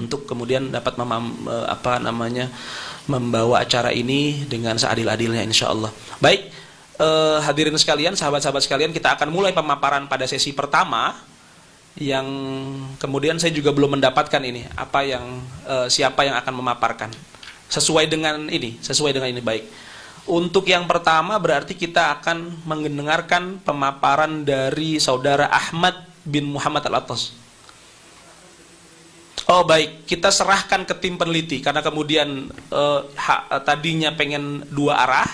untuk kemudian dapat membawa acara ini dengan seadil-adilnya insyaallah. Baik, hadirin sekalian, sahabat-sahabat sekalian, kita akan mulai pemaparan pada sesi pertama yang kemudian saya juga belum mendapatkan ini siapa yang akan memaparkan sesuai dengan ini baik. Untuk yang pertama berarti kita akan mendengarkan pemaparan dari saudara Ahmad bin Muhammad Al-Attas. Oh baik, kita serahkan ke tim peneliti karena kemudian tadinya pengen dua arah,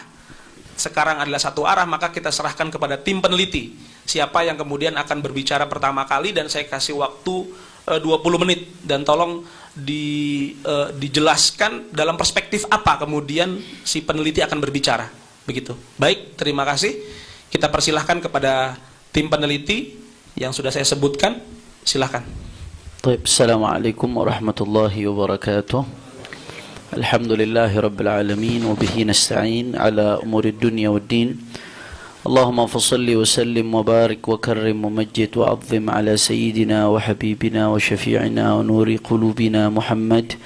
sekarang adalah satu arah, maka kita serahkan kepada tim peneliti. Siapa yang kemudian akan berbicara pertama kali, dan saya kasih waktu 20 menit dan tolong dijelaskan dalam perspektif apa kemudian si peneliti akan berbicara. Begitu. Baik, terima kasih. Kita persilahkan kepada tim peneliti yang sudah saya sebutkan. Silahkan. Baik, Assalamualaikum warahmatullahi wabarakatuh. Alhamdulillahi rabbil alamin wa bihi nasta'in ala umuri dunya waddin. Allahumma fasalli wa sallim wa barik wa karrim wa majjid wa azim ala sayyidina wa habibina wa syafi'ina wa nuri qulubina Muhammad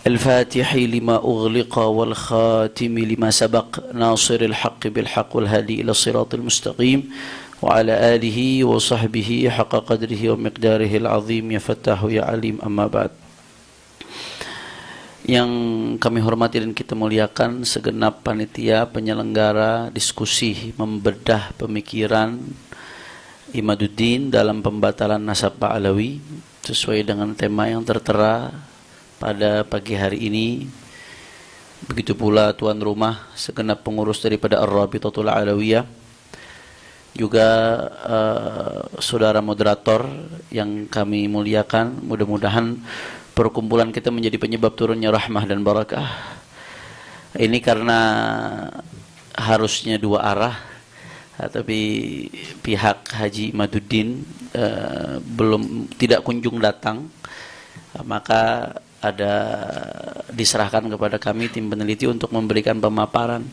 al-fatihi lima ughliqa wal khatimi lima sabaq nasiril haqqi bil haqq wal hadi ila siratil mustaqim wa ala alihi wa sahbihi haqqa qadrihi wa miqdarihi al-azim ya fattahu ya alim, amma ba'd. Yang kami hormati dan kita muliakan segenap panitia penyelenggara diskusi membedah pemikiran Imaduddin dalam pembatalan nasab Ba'alawi sesuai dengan tema yang tertera pada pagi hari ini. Begitu pula tuan rumah, segenap pengurus daripada Ar-Rabitatul Alawiyah, juga saudara moderator yang kami muliakan. Mudah-mudahan perkumpulan kita menjadi penyebab turunnya rahmah dan barakah. Ini karena harusnya dua arah, tapi pihak Haji Imaduddin tidak kunjung datang, maka diserahkan kepada kami tim peneliti untuk memberikan pemaparan.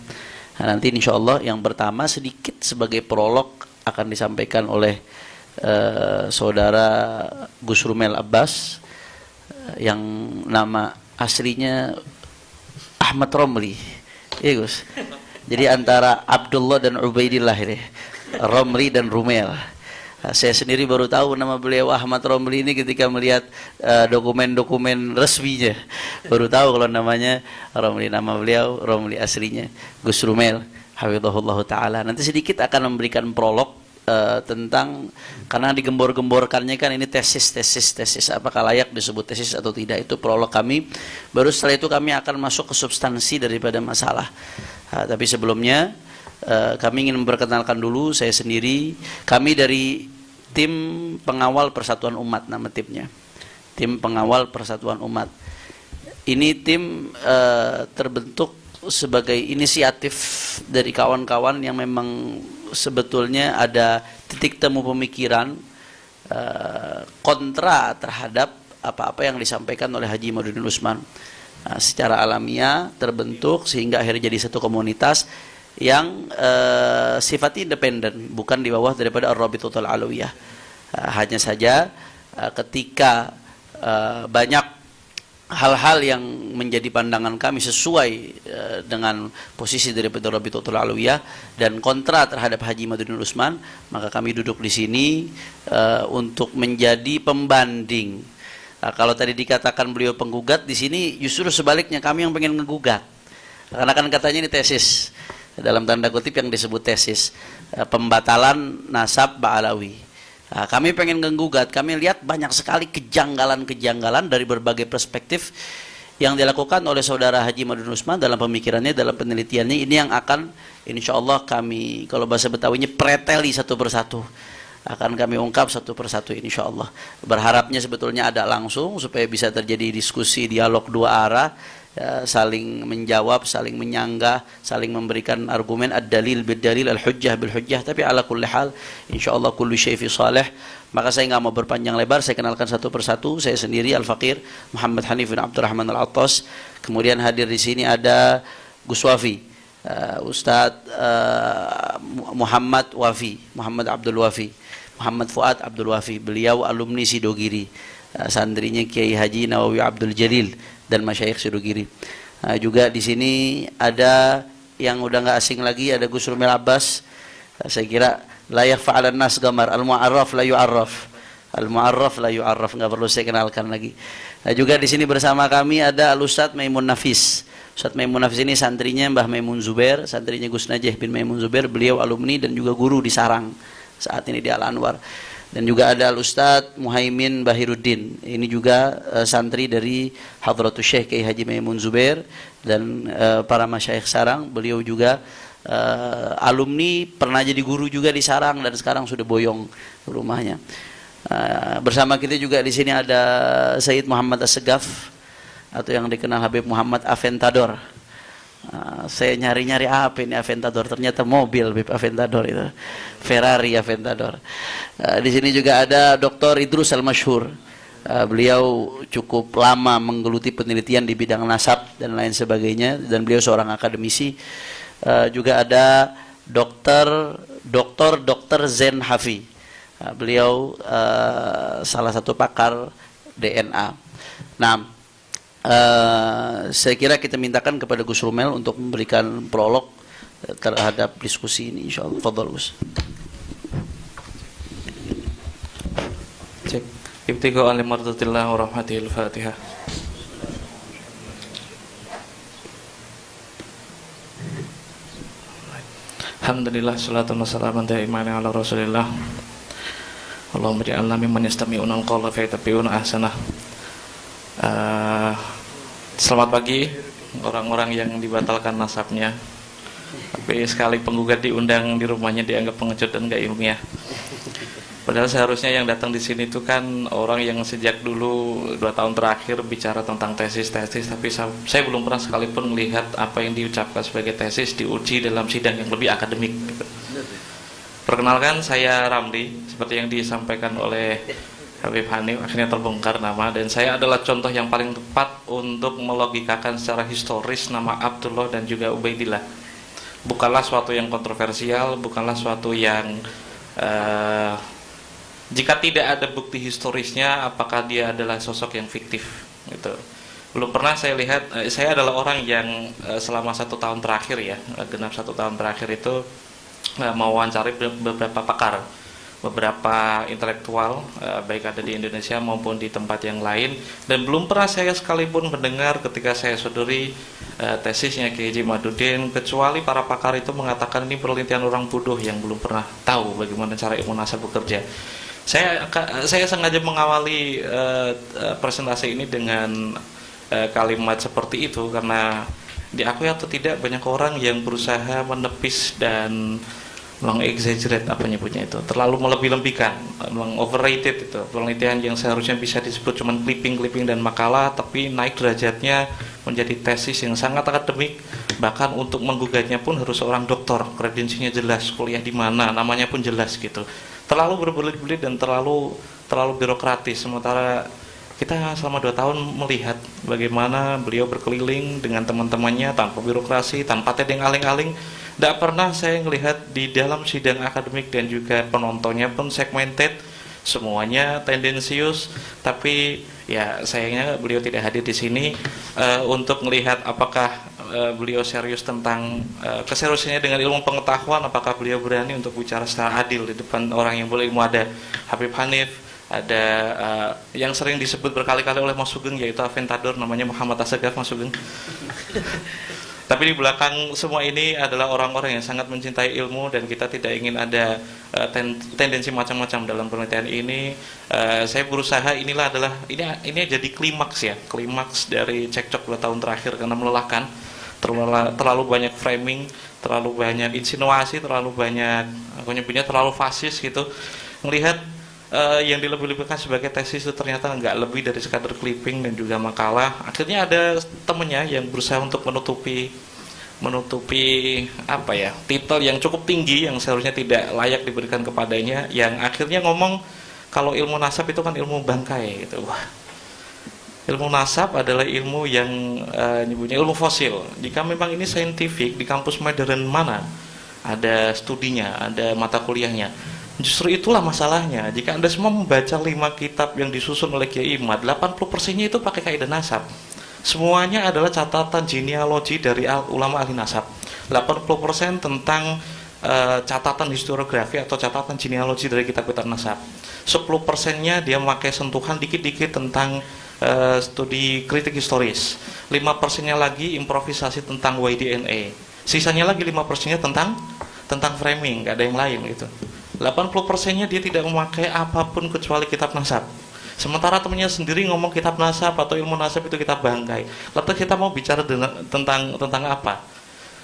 Nah, nanti insya Allah yang pertama sedikit sebagai prolog akan disampaikan oleh saudara Gus Rumel Abbas, yang nama aslinya Ahmad Romli, ya Gus. Jadi antara Abdullah dan Ubaidillah ini, Romli dan Rumel. Saya sendiri baru tahu nama beliau Ahmad Romli ini ketika melihat dokumen-dokumen resminya. Baru tahu kalau namanya Romli. Nama beliau Romli aslinya Gus Rumel, hafizahullah taala. Nanti sedikit akan memberikan prolog tentang, karena digembor-gemborkannya kan ini tesis, apakah layak disebut tesis atau tidak, itu prolog kami. Baru setelah itu kami akan masuk ke substansi daripada masalah. Tapi sebelumnya kami ingin memperkenalkan dulu saya sendiri. Kami dari tim pengawal Persatuan Umat, nama timnya tim pengawal Persatuan Umat. Ini tim terbentuk sebagai inisiatif dari kawan-kawan yang memang sebetulnya ada titik temu pemikiran kontra terhadap apa-apa yang disampaikan oleh Haji Imaduddin Utsman. Secara alamiah terbentuk sehingga akhirnya jadi satu komunitas yang sifatnya independen, bukan di bawah daripada Ar-Rabitatul Alawiyah. Hanya saja ketika banyak hal-hal yang menjadi pandangan kami sesuai dengan posisi daripada Rabitatul Alawiyah dan kontra terhadap Haji Imaduddin Utsman, maka kami duduk di sini untuk menjadi pembanding. Kalau tadi dikatakan beliau penggugat, di sini justru sebaliknya kami yang pengen ngegugat. Karena kan katanya ini tesis, dalam tanda kutip yang disebut tesis, pembatalan nasab Ba'alawi. Kami pengen menggugat, kami lihat banyak sekali kejanggalan-kejanggalan dari berbagai perspektif yang dilakukan oleh saudara Haji Imaduddin Utsman dalam pemikirannya, dalam penelitiannya. Ini yang akan insya Allah kami, kalau bahasa Betawinya, preteli satu persatu. Akan kami ungkap satu persatu insya Allah. Berharapnya sebetulnya ada langsung supaya bisa terjadi diskusi, dialog dua arah, saling menjawab, saling menyanggah, saling memberikan argumen, ad-dalil bid-dalil, al-hujjah bil-hujjah. Tapi ala kulli hal, insyaallah kullu syai' fi salih. Maka saya nggak mau berpanjang lebar, saya kenalkan satu persatu. Saya sendiri Al-Faqir Muhammad Hanif bin Abdurrahman Al-Attas. Kemudian hadir di sini ada Gus Wafi, Ustadz Muhammad Wafi, Muhammad Abdul Wafi, Muhammad Fuad Abdul Wafi. Beliau alumni Sidogiri. santrinya Kiai Haji Nawawi Abdul Jalil dan Masyayikh Sidogiri. Juga di sini ada yang udah nggak asing lagi, ada Gus Rumel Abbas. Saya kira layak fa'alan nas gamar, al-mu'arraf la yu'arraf. Al-mu'arraf la yu'arraf, nggak perlu saya kenalkan lagi. Juga di sini bersama kami ada Al-Ustadz Maimun Nafis. Ustadz Maimun Nafis ini santrinya Mbah Maimun Zubair, santrinya Gus Najih bin Maimun Zubair. Beliau alumni dan juga guru di Sarang saat ini di Al-Anwar. Dan juga ada Al-Ustadz Muhaimin Bahiruddin. Ini juga santri dari Hadratus Syekh Kiai Haji Maimun Zubair dan para masyayikh Sarang. Beliau juga alumni, pernah jadi guru juga di Sarang dan sekarang sudah boyong rumahnya. Bersama kita juga di sini ada Sayyid Muhammad As-Segaf atau yang dikenal Habib Muhammad Aventador. Saya nyari-nyari apa ini Aventador, ternyata mobil Habib Aventador itu, Ferrari Aventador. Di sini juga ada Dr. Idrus Al-Masyhur. Beliau cukup lama menggeluti penelitian di bidang nasab dan lain sebagainya, dan beliau seorang akademisi. Juga ada Dr. Zen Hafi. Beliau salah satu pakar DNA. Nah, saya kira kita mintakan kepada Gus Rumel untuk memberikan prolog terhadap diskusi ini, insyaallah. Fadhal Gus. Cek. Ibtigha'an li mardatillah wa rahmatihil Fatihah. Alhamdulillah, salatu wassalamu ala Rasulillah. Allahumma ja'alna mimman yastami'una al-qawla fayattabi'una ahsanah. Selamat pagi orang-orang yang dibatalkan nasabnya, tapi sekali penggugat diundang di rumahnya dianggap pengecut dan gak ilmiah. Padahal seharusnya yang datang di sini itu kan orang yang sejak dulu 2 tahun terakhir bicara tentang tesis, tapi saya belum pernah sekalipun melihat apa yang diucapkan sebagai tesis diuji dalam sidang yang lebih akademik gitu. Perkenalkan, saya Ramli, seperti yang disampaikan oleh Habib Hanif, akhirnya terbongkar nama, dan saya adalah contoh yang paling tepat untuk melogikakan secara historis nama Abdullah dan juga Ubaidillah. Bukanlah suatu yang kontroversial, bukanlah suatu yang jika tidak ada bukti historisnya, apakah dia adalah sosok yang fiktif gitu. Belum pernah saya lihat, saya adalah orang yang selama 1 tahun terakhir ya, genap 1 tahun terakhir itu mewawancari beberapa pakar, beberapa intelektual, baik ada di Indonesia maupun di tempat yang lain, dan belum pernah saya sekalipun mendengar ketika saya sodori tesisnya Kiai Haji Madudin, kecuali para pakar itu mengatakan ini penelitian orang bodoh yang belum pernah tahu bagaimana cara ilmu nasab bekerja. Saya sengaja mengawali presentasi ini dengan kalimat seperti itu karena diakui atau tidak banyak orang yang berusaha menepis dan meng-exaggerate apa nyebutnya itu, terlalu melebih-lebihkan, meng-overrated itu penelitian yang seharusnya bisa disebut cuma clipping dan makalah, tapi naik derajatnya menjadi tesis yang sangat akademik. Bahkan untuk menggugatnya pun harus seorang doktor, kredensinya jelas, kuliah di mana, namanya pun jelas gitu. Terlalu berbelit-belit dan terlalu birokratis. Sementara kita selama 2 tahun melihat bagaimana beliau berkeliling dengan teman-temannya tanpa birokrasi, tanpa tedeng aling-aling. Tidak pernah saya melihat di dalam sidang akademik dan juga penontonnya pun segmented, semuanya tendensius. Tapi ya sayangnya beliau tidak hadir di sini untuk melihat apakah beliau serius tentang keseriusannya dengan ilmu pengetahuan, apakah beliau berani untuk bicara secara adil di depan orang yang berilmu. Ada Habib Hanif, ada yang sering disebut berkali-kali oleh Mas Sugeng yaitu Aventador, namanya Muhammad As-Segaf, Mas Sugeng. Tapi di belakang semua ini adalah orang-orang yang sangat mencintai ilmu, dan kita tidak ingin ada tendensi macam-macam dalam penelitian ini. Saya berusaha, ini jadi klimaks dari cekcok 2 tahun terakhir karena melelahkan, terlalu banyak framing, terlalu banyak insinuasi, terlalu banyak terlalu fasis gitu. Melihat yang dilebih-lebihkan sebagai tesis itu ternyata nggak lebih dari sekadar clipping dan juga makalah. Akhirnya ada temennya yang berusaha untuk menutupi titel yang cukup tinggi yang seharusnya tidak layak diberikan kepadanya, yang akhirnya ngomong kalau ilmu nasab itu kan ilmu bangkai gitu. Wah, ilmu nasab adalah ilmu yang nyebutnya ilmu fosil. Jika memang ini saintifik, di kampus modern mana ada studinya, ada mata kuliahnya. Justru itulah masalahnya. Jika Anda semua membaca 5 kitab yang disusun oleh Kiai Imad, 80%-nya itu pakai kaidah nasab. Semuanya adalah catatan genealogi dari ulama ahli nasab. 80% tentang catatan historiografi atau catatan genealogi dari kitab-kitab nasab. 10%-nya dia memakai sentuhan dikit-dikit tentang studi kritik historis. 5%-nya lagi improvisasi tentang YDNA. Sisanya lagi 5%-nya tentang framing, nggak ada yang lain gitu. 80%-nya dia tidak memakai apapun kecuali kitab nasab. Sementara temannya sendiri ngomong kitab nasab atau ilmu nasab itu kita bangkai. Lalu kita mau bicara tentang apa?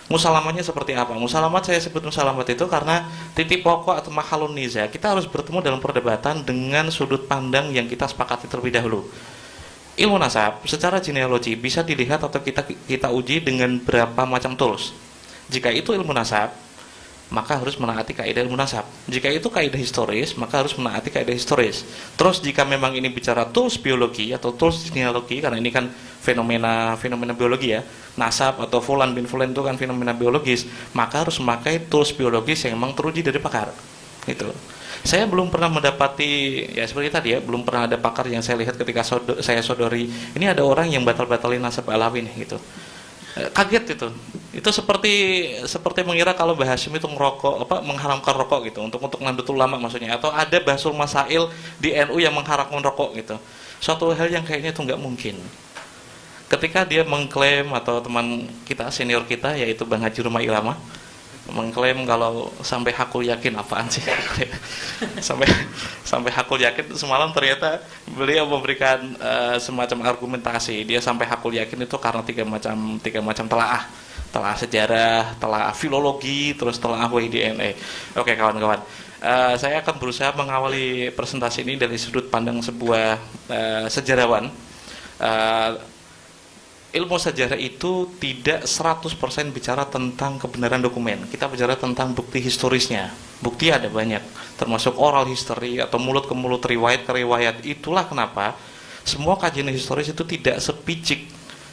Musalamatnya seperti apa? Musalamat, saya sebut musalamat itu karena titik pokok atau mahalun niza. Kita harus bertemu dalam perdebatan dengan sudut pandang yang kita sepakati terlebih dahulu. Ilmu nasab secara genealogi bisa dilihat atau kita uji dengan berapa macam tools. Jika itu ilmu nasab, maka harus menaati kaidah ilmu nasab. Jika itu kaidah historis, maka harus menaati kaidah historis. Terus jika memang ini bicara tools biologi atau tools genealogi, karena ini kan fenomena biologi ya, nasab atau fulan bin fulan itu kan fenomena biologis, maka harus memakai tools biologis yang memang teruji dari pakar. Gitu. Saya belum pernah mendapati, ya seperti tadi ya, belum pernah ada pakar yang saya lihat ketika saya sodori, ini ada orang yang batal-batalin nasab Alawi nih gitu. Kaget itu seperti mengira kalau Mbah Hashim itu mengharamkan rokok gitu untuk Nahdlatul Ulama maksudnya, atau ada Basul Masail di NU yang mengharamkan rokok gitu. Suatu hal yang kayaknya itu nggak mungkin. Ketika dia mengklaim, atau teman kita senior kita yaitu Bang Haji Rumah Irama mengklaim kalau sampai hakul yakin, apaan sih sampai hakul yakin, semalam ternyata beliau memberikan semacam argumentasi. Dia sampai hakul yakin itu karena tiga macam telaah sejarah, telaah filologi, terus telaah YDNA. Oke kawan-kawan, saya akan berusaha mengawali presentasi ini dari sudut pandang sebuah sejarawan. Ilmu sejarah itu tidak 100% bicara tentang kebenaran dokumen. Kita bicara tentang bukti historisnya. Bukti ada banyak, termasuk oral history atau mulut ke mulut, riwayat ke riwayat. Itulah kenapa semua kajian historis itu tidak sepicik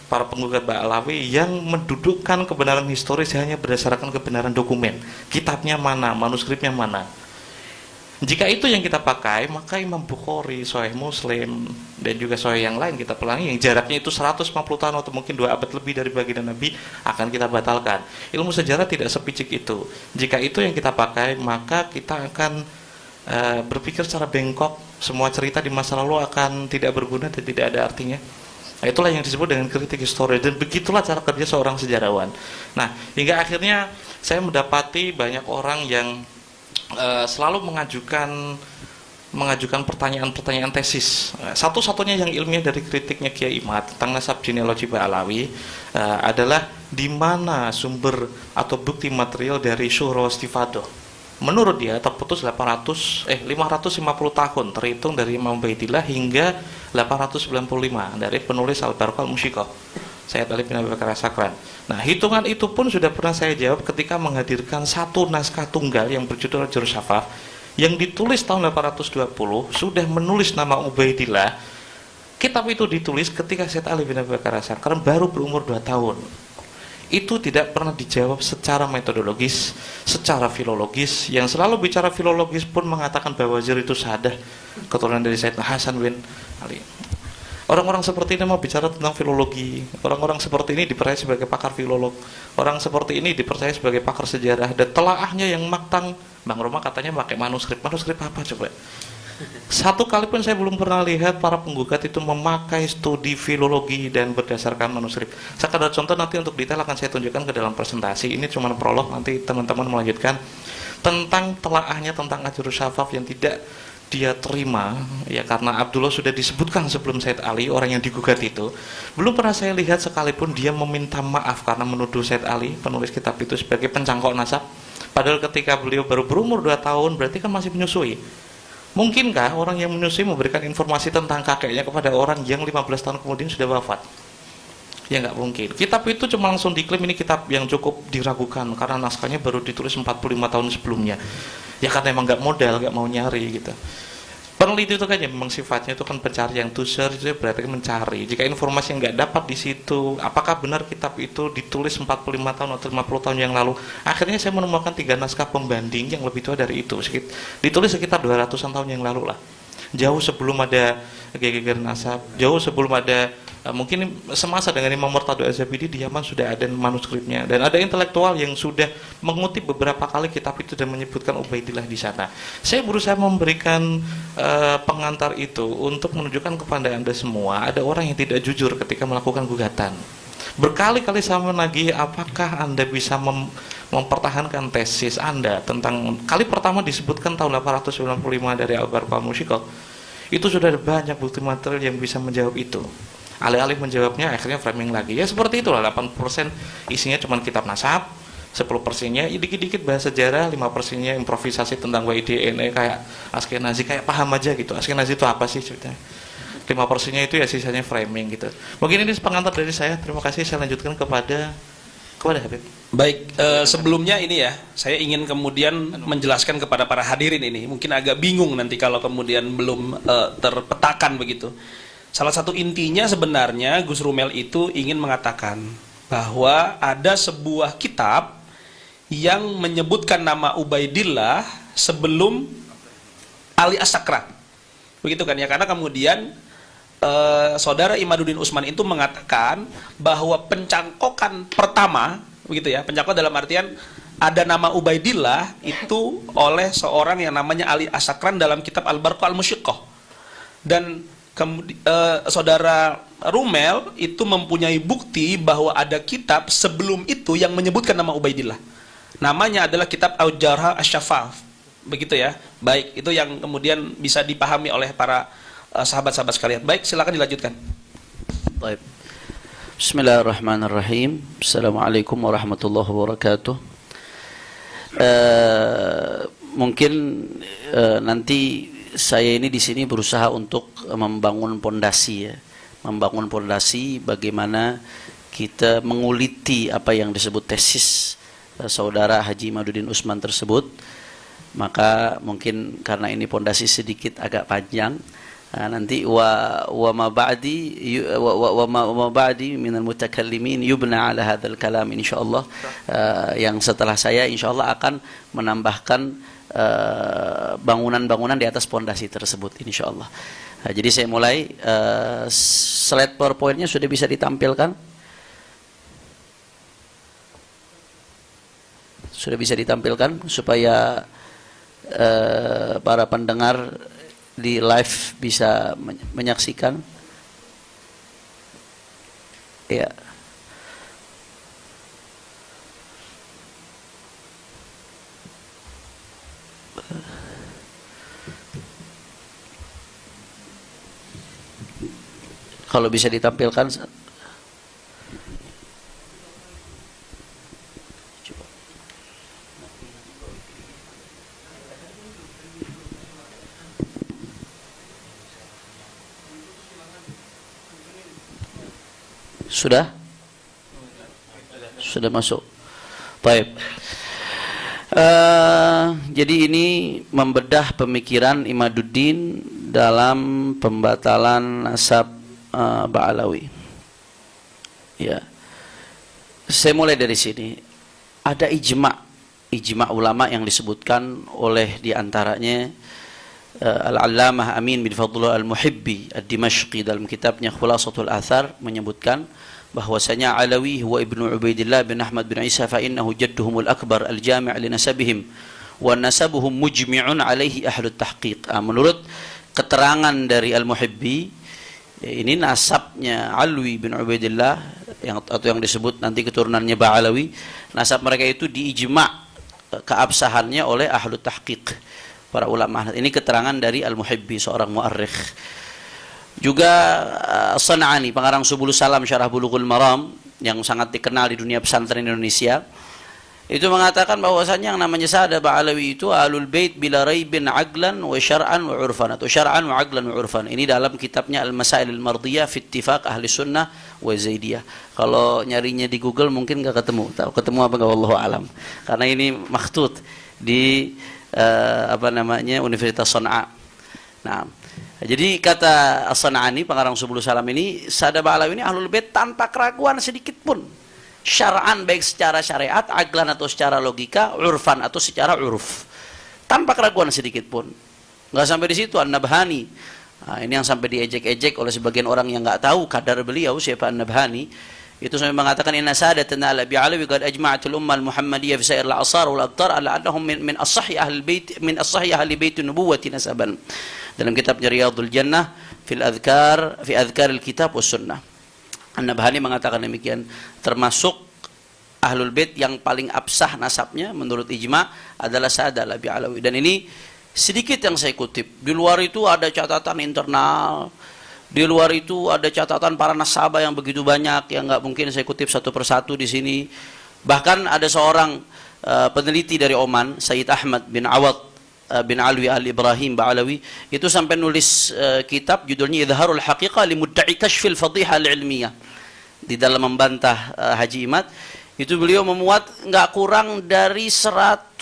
para penggugat Ba'alawi yang mendudukkan kebenaran historis hanya berdasarkan kebenaran dokumen. Kitabnya mana, manuskripnya mana. Jika itu yang kita pakai, maka Imam Bukhari, Sahih Muslim, dan juga Sahih yang lain kita pelangi, yang jaraknya itu 150 tahun atau mungkin 2 abad lebih dari baginda Nabi, akan kita batalkan. Ilmu sejarah tidak sepicik itu. Jika itu yang kita pakai, maka kita akan berpikir secara bengkok. Semua cerita di masa lalu akan tidak berguna dan tidak ada artinya. Nah, itulah yang disebut dengan kritik histori, dan begitulah cara kerja seorang sejarawan. Nah, hingga akhirnya saya mendapati banyak orang yang selalu mengajukan pertanyaan-pertanyaan tesis. Satu-satunya yang ilmiah dari kritiknya Kiai Imad tentang nasab genealogi Ba'alawi adalah di mana sumber atau bukti material dari Syuhra Istifadah. Menurut dia terputus 550 tahun terhitung dari Imam Baidillah hingga 895 dari penulis Al-Barqah Al-Musyiqah, Sayyid Ali bin Abi Bakar As-Sakran. Nah, hitungan itu pun sudah pernah saya jawab ketika menghadirkan satu naskah tunggal yang berjudul Jurus Syafaf yang ditulis tahun 820, sudah menulis nama Ubaidillah. Kitab itu ditulis ketika Sayyid Ali bin Abi Bakar As-Sakran baru berumur 2 tahun. Itu tidak pernah dijawab secara metodologis, secara filologis. Yang selalu bicara filologis pun mengatakan bahwa Wazir itu sadah, keturunan dari Sayyid Hasan bin Ali. Orang-orang seperti ini mau bicara tentang filologi. Orang-orang seperti ini dipercaya sebagai pakar filolog. Orang seperti ini dipercaya sebagai pakar sejarah. Dan telaahnya yang maktang. Bang Roma katanya pakai manuskrip. Manuskrip apa coba? Satu kali pun saya belum pernah lihat para penggugat itu memakai studi filologi dan berdasarkan manuskrip. Sekadar contoh, nanti untuk detail akan saya tunjukkan ke dalam presentasi. Ini cuma prolog, nanti teman-teman melanjutkan tentang telaahnya tentang Jurus Syafaf yang tidak dia terima, ya karena Abdullah sudah disebutkan sebelum Said Ali, orang yang digugat itu. Belum pernah saya lihat sekalipun dia meminta maaf karena menuduh Said Ali, penulis kitab itu, sebagai pencangkok nasab. Padahal ketika beliau baru berumur 2 tahun, berarti kan masih menyusui. Mungkinkah orang yang menyusui memberikan informasi tentang kakeknya kepada orang yang 15 tahun kemudian sudah wafat? Ya nggak mungkin. Kitab itu cuma langsung diklaim ini kitab yang cukup diragukan karena naskahnya baru ditulis 45 tahun sebelumnya. Ya karena emang nggak modal, nggak mau nyari gitu. Peneliti itu kan ya memang sifatnya itu kan pencarian, to search itu berarti mencari. Jika informasi yang nggak dapat di situ, apakah benar kitab itu ditulis 45 tahun atau 50 tahun yang lalu? Akhirnya saya menemukan 3 naskah pembanding yang lebih tua dari itu. Ditulis sekitar 200-an tahun yang lalu lah. Jauh sebelum ada Geger Nasab, jauh sebelum ada mungkin semasa dengan Imam Murtado Az-Zabidi di Yaman sudah ada manuskripnya, dan ada intelektual yang sudah mengutip beberapa kali kitab itu dan menyebutkan Ubaidillah di sana. Saya berusaha memberikan pengantar itu untuk menunjukkan kepada Anda semua ada orang yang tidak jujur ketika melakukan gugatan. Berkali-kali saya menagih, apakah Anda bisa mempertahankan tesis Anda tentang kali pertama disebutkan tahun 895 dari Al-Barqa Al-Mushikal. Itu sudah ada banyak bukti material yang bisa menjawab itu. Alih-alih menjawabnya akhirnya framing lagi. Ya seperti itulah, 80% isinya cuma kitab nasab, 10%-nya dikit-dikit bahasa sejarah, 5%-nya improvisasi tentang WIDNE kayak Askenazi, kayak paham aja gitu. Askenazi itu apa sih ceritanya? 5%-nya itu ya sisanya framing gitu. Mungkin ini pengantar dari saya. Terima kasih, saya lanjutkan kepada Habib. Baik, sebelumnya ini ya, saya ingin kemudian menjelaskan kepada para hadirin ini. Mungkin agak bingung nanti kalau kemudian belum terpetakan begitu. Salah satu intinya sebenarnya Gus Rumel itu ingin mengatakan bahwa ada sebuah kitab yang menyebutkan nama Ubaidillah sebelum Ali As-Sakran. Begitu kan ya, karena kemudian saudara Imaduddin Utsman itu mengatakan bahwa pencangkokan pertama, begitu ya, pencangkokan dalam artian ada nama Ubaidillah itu oleh seorang yang namanya Ali As-Sakran dalam kitab Al-Barqa Al-Musyiqqah. Dan saudara Rumel itu mempunyai bukti bahwa ada kitab sebelum itu yang menyebutkan nama Ubaidillah. Namanya adalah kitab Al-Jarh Asy-Syafaf. Begitu ya. Baik, itu yang kemudian bisa dipahami oleh para sahabat-sahabat sekalian. Baik, silakan dilanjutkan. Baik. Bismillahirrahmanirrahim. Assalamualaikum warahmatullahi wabarakatuh. Mungkin nanti saya ini di sini berusaha untuk membangun pondasi ya, membangun pondasi bagaimana kita menguliti apa yang disebut tesis saudara Haji Imaduddin Utsman tersebut. Maka mungkin karena ini pondasi sedikit agak panjang, nanti wa ma ba'di minal mutakallimin yubna ala hadzal kalam insyaallah. Yang setelah saya insyaallah akan menambahkan bangunan-bangunan di atas pondasi tersebut insyaallah. Jadi saya mulai, slide PowerPoint-nya sudah bisa ditampilkan? Sudah bisa ditampilkan supaya para pendengar di live bisa menyaksikan. Ya. Kalau bisa ditampilkan. Sudah? Sudah masuk. Baik. Jadi ini membedah pemikiran Imaduddin dalam pembatalan nasab Ba'alawi. Ya. Saya mulai dari sini. Ada ijma ulama yang disebutkan oleh diantaranya Al-Allamah Amin bin Fadlullah Al-Muhibbi Ad-Dimashqi dalam kitabnya Khulasatul Athar menyebutkan bahwasanya Alawi huwa ibnu Ubaidillah bin Ahmad bin Isa fa innahu jadduhumul akbar al-jami' li nasabihim wa nasabuhum mujmi'un alaihi ahlut tahqiq. Menurut keterangan dari Al-Muhibbi, ini nasabnya Alwi bin Ubaidillah atau yang disebut nanti keturunannya Ba'alawi, nasab mereka itu diijma' keabsahannya oleh ahlut tahqiq, para ulama. Ini keterangan dari Al-Muhibbi, seorang muarrikh. Juga San'ani, pengarang Subulus Salam Syarah Bulughul Maram yang sangat dikenal di dunia pesantren Indonesia, itu mengatakan bahwasanya yang namanya Sa'ad Ba'alawi itu Ahlul Bait bila raibin aqlan wa syar'an wa urfan, atau syar'an wa aqlan wa urfan. Ini dalam kitabnya Al-Masail Al-Mardiyah fi Ittifaq Ahli Sunnah wa Zaidiyah. Kalau nyarinya di Google mungkin enggak ketemu. Tahu ketemu apa enggak, wallahu alam. Karena ini makhtut di Universitas Sana'a. Nah, Jadi kata As-San'ani, pengarang Subulus Salam ini, Sada Ba'alawi ini ahlul bait tanpa keraguan sedikit pun. Syara'an, baik secara syariat, aqlan atau secara logika, urfan atau secara uruf. Tanpa keraguan sedikit pun. Nggak sampai di situ, An-Nabhani. Nah, ini yang sampai diejek-ejek oleh sebagian orang yang nggak tahu kadar beliau siapa An-Nabhani. Itu sampai mengatakan inna sadatana ala bi'alawi qad ajma'atul ummah al-muhammadiyah fi sa'ir al-asar wal abtar ala annahum min as-sahih ahli bait min as-sahih ahli bait nubuwwati nasaban. Dalam kitab Riyadhul Jannah fil adhkar fi adhkar al-kitab was sunnah. An-Nabhani mengatakan demikian, termasuk ahlul bait yang paling absah nasabnya menurut ijma adalah Sa'ad al-Bi'alawi. Dan ini sedikit yang saya kutip. Di luar itu ada catatan internal. Di luar itu ada catatan para nasabah yang begitu banyak yang nggak mungkin saya kutip satu persatu di sini. Bahkan ada seorang peneliti dari Oman, Sayyid Ahmad bin Awad bin Alwi al-Ibrahim Ba'alawi, itu sampai nulis kitab judulnya Idharul Haqiqah li Mudda'i Kashfil Fadhiha al-Ilmiyah. Di dalam membantah Haji Imad, itu beliau memuat nggak kurang dari 180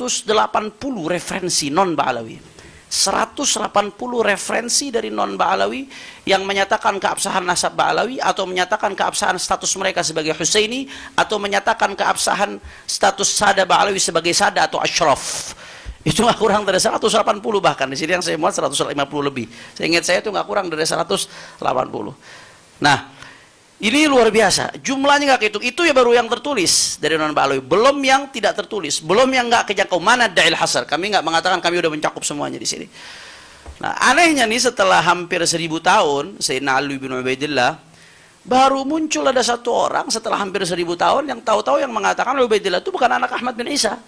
referensi non Ba'alawi. 180 referensi dari non Ba'alawi yang menyatakan keabsahan nasab Ba'alawi atau menyatakan keabsahan status mereka sebagai Husaini atau menyatakan keabsahan status Sada Ba'alawi sebagai Sada atau Ashraf. Itu nggak kurang dari 180, bahkan di sini yang saya muat 150 lebih. Saya ingat saya itu nggak kurang dari 180. Nah, ini luar biasa. Jumlahnya nggak kehitung. Itu ya baru yang tertulis dari non Ba'alawi. Belum yang tidak tertulis. Belum yang nggak kejangkau. Mana da'il hasar. Kami nggak mengatakan kami udah mencakup semuanya di sini. Nah, anehnya nih setelah hampir 1000 tahun, Sayyidina Ali bin Ubaidillah, baru muncul ada satu orang setelah hampir 1000 tahun yang tahu-tahu yang mengatakan Ubaidillah itu bukan anak Ahmad bin Isa.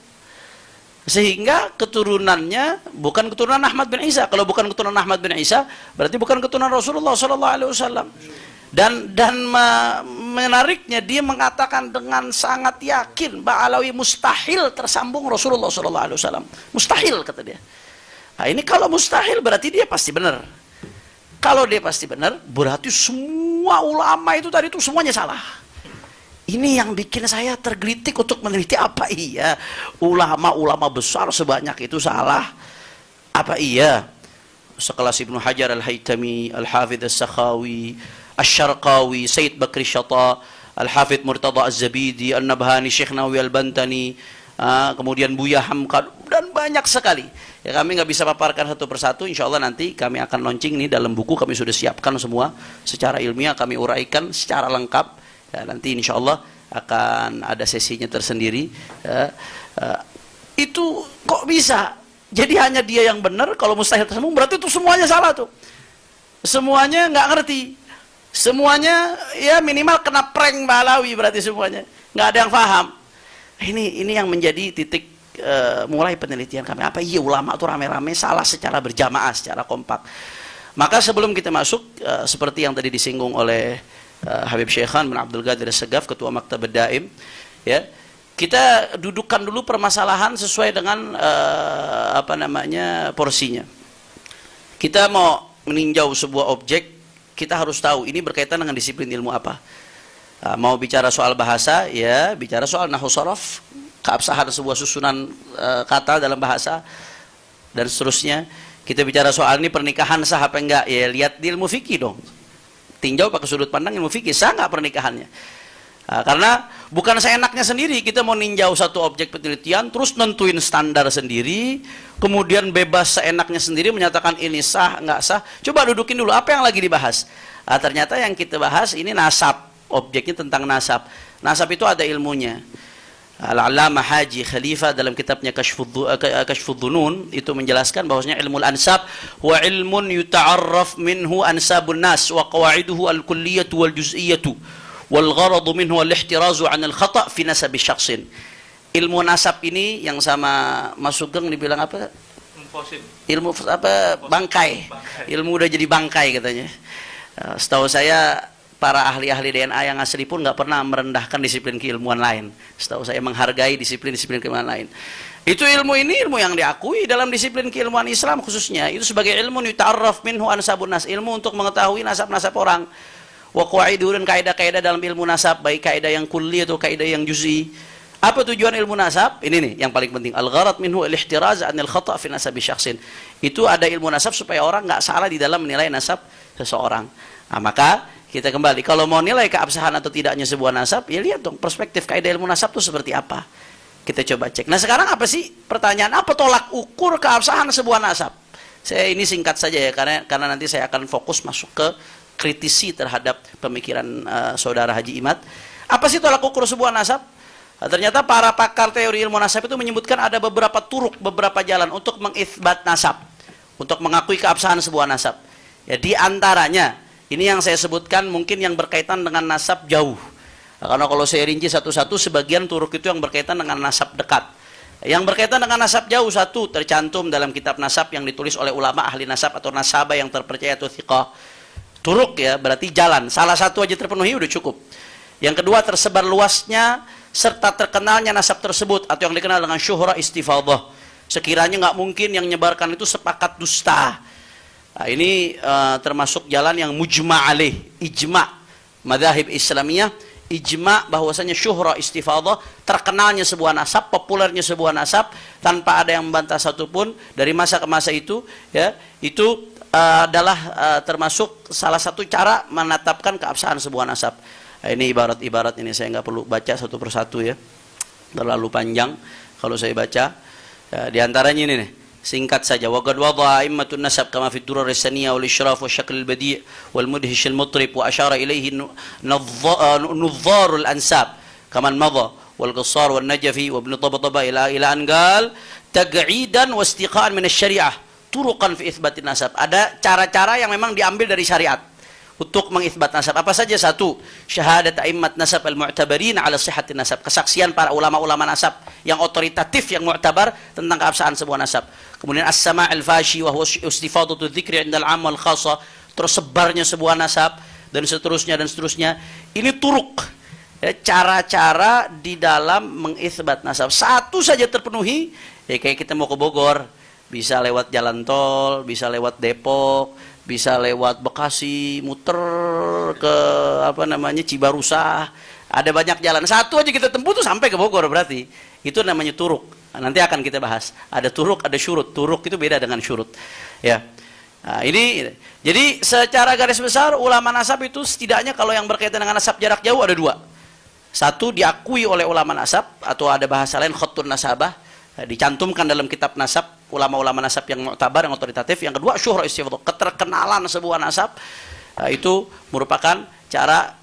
Sehingga keturunannya bukan keturunan Ahmad bin Isa. Kalau bukan keturunan Ahmad bin Isa, berarti bukan keturunan Rasulullah SAW. Dan menariknya dia mengatakan dengan sangat yakin Ba'alawi mustahil tersambung Rasulullah SAW. Mustahil kata dia. Nah, ini kalau mustahil berarti dia pasti benar. Kalau dia pasti benar, berarti semua ulama itu tadi itu semuanya salah. Ini yang bikin saya tergelitik untuk meneliti apa iya ulama-ulama besar sebanyak itu salah. Apa iya sekelas Ibnu Hajar Al-Haytami, Al-Hafidh As-Sakhawi, Asy-Syarqawi, Sayyid Bakri Syata, Al-Hafidh Murtada Az-Zabidi, An-Nabhani, Syekh Nawawi Al-Bantani, kemudian Buya Hamka, dan banyak sekali. Ya, kami nggak bisa paparkan satu persatu. Insya Allah nanti kami akan launching nih dalam buku, kami sudah siapkan semua secara ilmiah, kami uraikan secara lengkap. Ya, nanti insya Allah akan ada sesinya tersendiri. Itu kok bisa? Jadi hanya dia yang benar. Kalau mustahil tersambung berarti itu semuanya salah tuh. Semuanya nggak ngerti. Semuanya ya minimal kena prank Ba'alawi berarti semuanya. Nggak ada yang paham. Ini yang menjadi titik mulai penelitian kami. Apa iya ulama itu rame-rame salah secara berjamaah, secara kompak. Maka sebelum kita masuk seperti yang tadi disinggung oleh Habib Syekhan bin Abdul Qadir As-Sagaf, Ketua Maktab Daim, ya, kita dudukkan dulu permasalahan sesuai dengan porsinya. Kita mau meninjau sebuah objek, kita harus tahu ini berkaitan dengan disiplin ilmu apa. Mau bicara soal bahasa, ya bicara soal nahwu sharaf, keabsahan sebuah susunan kata dalam bahasa, dan seterusnya. Kita bicara soal ini pernikahan sah apa enggak, ya lihat di ilmu fikih dong. Tinjau pakai sudut pandang ilmu fikih, sah nggak pernikahannya? Karena bukan seenaknya sendiri kita mau ninjau satu objek penelitian terus nentuin standar sendiri, kemudian bebas seenaknya sendiri menyatakan ini sah nggak sah. Coba dudukin dulu apa yang lagi dibahas. Ternyata yang kita bahas ini nasab, objeknya tentang nasab. Nasab itu ada ilmunya. Al-Allamah Haji Khalifah dalam kitabnya Kashfudh Dhunun itu menjelaskan bahwasanya ilmu al-ansab huwa ilmun yuta'arraf minhu ansabun nas wa qawaiduhu al-kulliyatu wal-juz'iyatu wal gharadu minhu al-ihtirazu 'an al-khata' fi nasab syakhsin. Ilmu nasab ini yang sama Mas Sugeng dibilang apa? Ilmu apa? Bangkai. Ilmu udah jadi bangkai katanya. Setahu saya para ahli-ahli DNA yang asli pun nggak pernah merendahkan disiplin keilmuan lain. Setahu saya menghargai disiplin-disiplin keilmuan lain. Itu ilmu ini ilmu yang diakui dalam disiplin keilmuan Islam khususnya. Itu sebagai ilmu yuta'arraf minhu ansabun nas, ilmu untuk mengetahui nasab-nasab orang. Wa qawaidu, dan kaidah-kaidah dalam ilmu nasab, baik kaidah yang kulli atau kaidah yang juz'i. Apa tujuan ilmu nasab? Ini nih yang paling penting. Al-gharad minhu al-ihtiraz 'anil khata' fi nasabi syakhsin. Itu ada ilmu nasab supaya orang nggak salah di dalam menilai nasab seseorang. Nah, maka kita kembali, kalau mau nilai keabsahan atau tidaknya sebuah nasab, ya lihat dong perspektif kaidah ilmu nasab itu seperti apa. Kita coba cek. Nah sekarang apa sih pertanyaan, apa tolak ukur keabsahan sebuah nasab? Saya ini singkat saja ya, karena nanti saya akan fokus masuk ke kritisi terhadap pemikiran saudara Haji Imad. Apa sih tolak ukur sebuah nasab? Nah, ternyata para pakar teori ilmu nasab itu menyebutkan ada beberapa turuk, beberapa jalan untuk mengitsbat nasab, untuk mengakui keabsahan sebuah nasab. Ya, di antaranya ini yang saya sebutkan mungkin yang berkaitan dengan nasab jauh. Nah, karena kalau saya rinci satu-satu, sebagian turuk itu yang berkaitan dengan nasab dekat. Yang berkaitan dengan nasab jauh, satu tercantum dalam kitab nasab yang ditulis oleh ulama ahli nasab atau nasabah yang terpercaya atau thiqah. Turuk ya, berarti jalan. Salah satu aja terpenuhi udah cukup. Yang kedua, tersebar luasnya serta terkenalnya nasab tersebut atau yang dikenal dengan syuhra istifadah. Sekiranya nggak mungkin yang menyebarkan itu sepakat dusta. Nah, ini termasuk jalan yang mujma' alaih, ijma' madzhab Islamiyah, ijma' bahwasanya syuhra istifadah, terkenalnya sebuah nasab, populernya sebuah nasab tanpa ada yang membantah satupun dari masa ke masa itu, ya, itu adalah termasuk salah satu cara menetapkan keabsahan sebuah nasab. Nah, ini ibarat-ibarat ini saya nggak perlu baca satu persatu ya, terlalu panjang kalau saya baca. Ya, di antaranya ini nih, singkat saja. Waqad wada'a a'immatun nasab kama fi ad-durar as-saniyah wal isyraf wa syakl al-badi' wal mudhish al-mutrib wa asyara ilayhi nudhar al-ansab kaman madha wal qassar wal najfi wa ibn tabtaba ila an qal taq'idan wa istiqa'an min asy-syari'ah turuqan fi itsbat nasab. Ada cara-cara yang memang diambil dari syariat untuk mengitsbat nasab. Apa saja? Satu, syahadat a'immat nasab al-mu'tabarin ala sihhatin nasab. Kesaksian para ulama-ulama nasab yang otoritatif, yang mu'tabar tentang keabsahan sebuah nasab. Kemudian as-sama' al-fashi wa huwa istifadatu dzikri 'inda al-'am wal khassa, tersebarnya sebuah nasab dan seterusnya dan seterusnya. Ini turuk, ya, cara-cara di dalam mengitsbat nasab. Satu saja terpenuhi, ya kayak kita mau ke Bogor, bisa lewat jalan tol, bisa lewat Depok, bisa lewat Bekasi, muter ke Cibarusah. Ada banyak jalan. Satu aja kita tempuh tuh sampai ke Bogor, berarti itu namanya turuk. Nah, nanti akan kita bahas. Ada turuk, ada syurut. Turuk itu beda dengan syurut. Ya. Nah, ini jadi secara garis besar ulama nasab itu setidaknya kalau yang berkaitan dengan nasab jarak jauh ada dua. Satu, diakui oleh ulama nasab atau ada bahasa lain khattun nasabah, dicantumkan dalam kitab nasab ulama-ulama nasab yang mu'tabar, yang otoritatif. Yang kedua, syuhra istifadah, keterkenalan sebuah nasab. Itu merupakan cara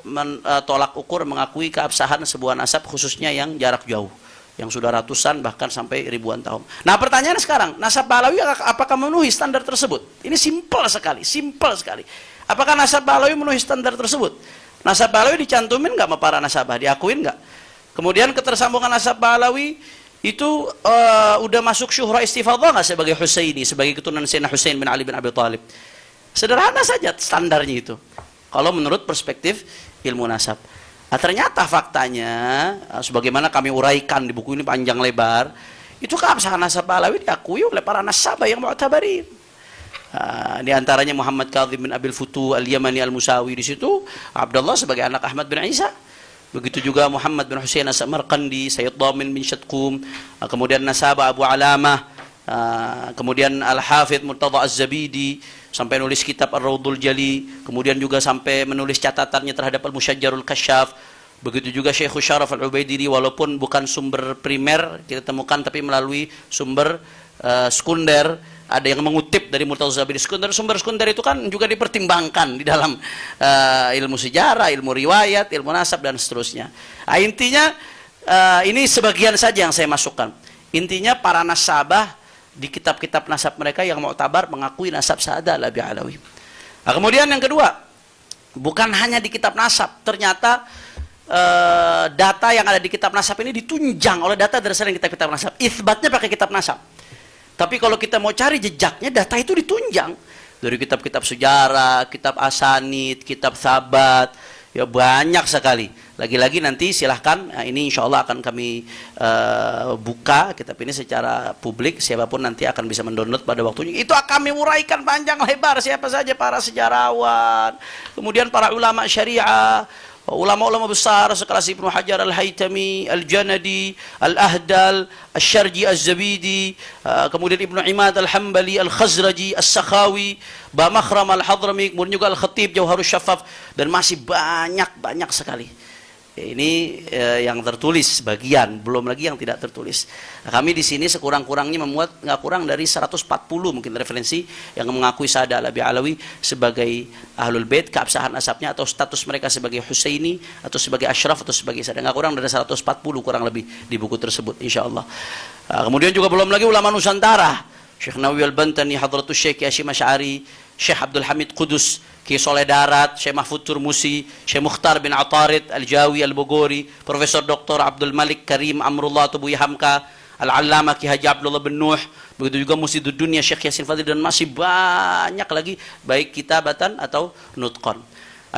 tolak ukur mengakui keabsahan sebuah nasab, khususnya yang jarak jauh, yang sudah ratusan bahkan sampai ribuan tahun. Nah, pertanyaannya sekarang, nasab Balawi apakah memenuhi standar tersebut? Ini simpel sekali, simpel sekali. Apakah nasab Balawi memenuhi standar tersebut? Nasab Balawi dicantumin nggak sama para nasabah? Diakuin nggak? Kemudian ketersambungan nasab Balawi itu udah masuk syuhra istifadah nggak sebagai Husaini, sebagai keturunan Sayyidina Husain bin Ali bin Abi Thalib? Sederhana saja standarnya itu, kalau menurut perspektif ilmu nasab. Nah, ternyata faktanya, sebagaimana kami uraikan di buku ini panjang lebar, itu keabsahan nasab Balawi diakui oleh para nasabah yang mu'tabarin. Di antaranya Muhammad Kadzim bin Abil Futu al-Yamani al-Musawi, di situ Abdullah sebagai anak Ahmad bin Isa. Begitu juga Muhammad bin Husain as-Samarqandi, Sayyid Dhamin bin Syadqum, kemudian nasabah Abu Alamah, kemudian Al-Hafidh Murtadha Az-Zabidi sampai nulis kitab Ar-Raudhul Jali, kemudian juga sampai menulis catatannya terhadap Al-Musyajjarul Kasyaf. Begitu juga Syekh Syaraf Al-Ubaidiri, walaupun bukan sumber primer kita temukan tapi melalui sumber sekunder. Ada yang mengutip dari Murtadha Az-Zabidi. Sumber sekunder itu kan juga dipertimbangkan di dalam ilmu sejarah, ilmu riwayat, ilmu nasab dan seterusnya. Nah, intinya ini sebagian saja yang saya masukkan. Intinya para nasabah di kitab-kitab nasab mereka yang mu'tabar mengakui nasab Sa'adah Alabi Alawi. Nah, kemudian yang kedua, bukan hanya di kitab nasab, ternyata data yang ada di kitab nasab ini ditunjang oleh data dari selain kitab-kitab nasab. Itsbatnya pakai kitab nasab. Tapi kalau kita mau cari jejaknya, data itu ditunjang dari kitab-kitab sejarah, kitab asanid, kitab sabat, ya banyak sekali. Lagi-lagi nanti silahkan, ini insya Allah akan kami buka kitab ini secara publik, siapapun nanti akan bisa mendownload pada waktunya. Itu akan kami uraikan panjang lebar siapa saja para sejarawan, kemudian para ulama syariah, ulama-ulama besar sekelas Ibnu Hajar Al-Haytami, Al-Janadi, Al-Ahdal, Al-Syarji Az-Zabidi, kemudian Ibnu Imad Al-Hambali, Al-Khazraji, As-Sakhawi, Bamakhram Al-Hadrami, kemudian juga Al-Khatib Jauharus Syafaf, dan masih banyak sekali. Ini yang tertulis bagian, belum lagi yang tidak tertulis. Nah, kami di sini sekurang-kurangnya memuat nggak kurang dari 140 mungkin referensi yang mengakui Sada Alabi Alawi sebagai Ahlul Bait, keabsahan nasabnya atau status mereka sebagai Husaini atau sebagai Ashraf atau sebagai Sada. Nggak kurang dari 140 kurang lebih di buku tersebut, insya Allah. Nah, kemudian juga belum lagi ulama Nusantara, Syekh Nawawi Al-Bantani, Hadratus Syekh Hashim Asy'ari, Syekh Abdul Hamid Qudus, Ki Soleh Darat, Syekh Mahfud Turmusi, Syekh Mukhtar bin Atarid Al-Jawi Al-Bogori, Profesor Dr. Abdul Malik Karim Amrullah Tubuhi Hamka, Al-Allamah Ki Haji Abdullah bin Nuh, begitu juga Musidud Dunia Syekh Yasin Fadil, dan masih banyak lagi baik kitabatan atau nutqan.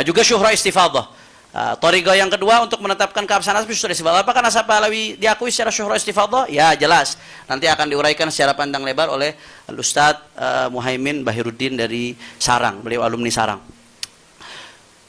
Juga syuhra istifadah. Thariqah yang kedua untuk menetapkan keabsahan nasab syuhra istifadah. Apakah nasab Alawi diakui secara syuhra istifadah? Ya, jelas. Nanti akan diuraikan secara pandang lebar oleh Al-Ustadz Muhaimin Bahiruddin dari Sarang, beliau alumni Sarang.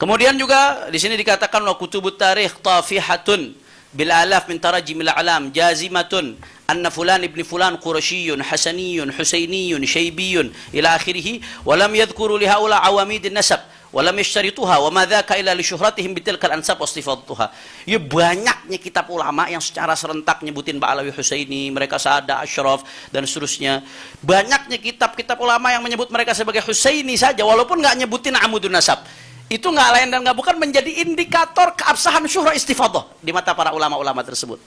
Kemudian juga di sini dikatakan wa kutubut tarikh tafihatun bil alaf min tarajimil a'lam jazimatun anna fulan ibn fulan qurasyiyun hasaniyun husainiyun syaibiyun ila akhirih wa lam yadhkuru li haula awamid an-nasab walam yashtarituha wa ma dzaka illa li syuhratihim bitilkal ansab wastifatuha. Ya, banyaknya kitab ulama yang secara serentak nyebutin Mbak Alawi Husaini, mereka Sada, Ashraf, dan seterusnya. Banyaknya kitab-kitab ulama yang menyebut mereka sebagai Husaini saja walaupun nggak nyebutin amudun nasab. Itu nggak lain dan nggak bukan menjadi indikator keabsahan syuhra istifadah di mata para ulama-ulama tersebut.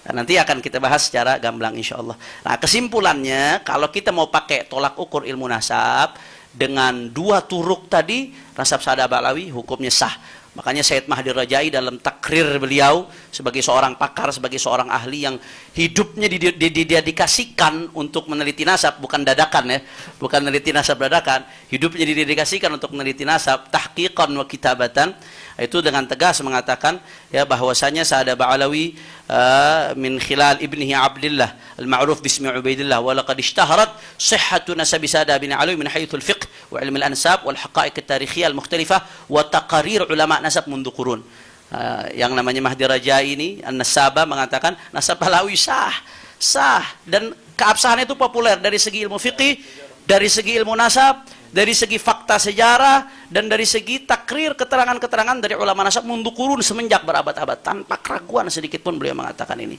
Nah, nanti akan kita bahas secara gamblang insya Allah. Nah, kesimpulannya kalau kita mau pakai tolak ukur ilmu nasab dengan dua turuk tadi, nasab Sada Alawi hukumnya sah. Makanya Sayyid Mahdi Rajai dalam takrir beliau sebagai seorang pakar, sebagai seorang ahli yang hidupnya didedikasikan untuk meneliti nasab, bukan dadakan ya, bukan meneliti nasab dadakan, hidupnya didedikasikan untuk meneliti nasab, tahqiqan wa kitabatan. Itu dengan tegas mengatakan ya bahwasanya Sada Alawi min khilal ibnihi Abdullah al-ma'ruf bismi Ubaidillah wa laqad ishtaharat sihhatu nasab Sada bin Alawi min haythu al-fiqh wa ilm al-ansab wal haqa'iq at-tarikhiyah al-mukhtalifah wa taqarir ulama nasab mundu qurun. Yang namanya Mahdi Rajai ini An-Nasaba mengatakan nasab Alawi sah dan keabsahan itu populer dari segi ilmu fiqih, dari segi ilmu nasab, dari segi fakta sejarah, dan dari segi takrir keterangan-keterangan dari ulama nasab mundu qurun semenjak berabad-abad, tanpa keraguan sedikit pun beliau mengatakan ini.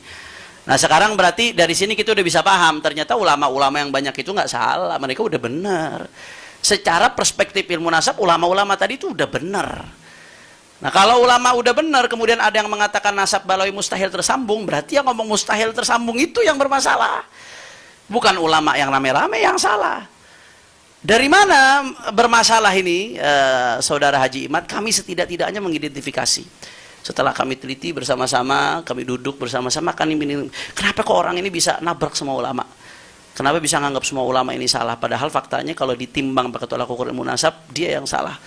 Nah, sekarang berarti dari sini kita udah bisa paham ternyata ulama-ulama yang banyak itu nggak salah, mereka udah benar. Secara perspektif ilmu nasab, ulama-ulama tadi itu udah benar. Nah, kalau ulama udah benar kemudian ada yang mengatakan nasab Alawi mustahil tersambung, berarti yang ngomong mustahil tersambung itu yang bermasalah, bukan ulama yang rame-rame yang salah. Dari mana bermasalah ini, Saudara Haji Imad? Kami setidak-tidaknya mengidentifikasi. Setelah kami teliti bersama-sama, kami duduk bersama-sama, kenapa kok orang ini bisa nabrak semua ulama? Kenapa bisa nganggap semua ulama ini salah? Padahal faktanya kalau ditimbang pakai tolak ukur ilmu nasab, dia yang salah.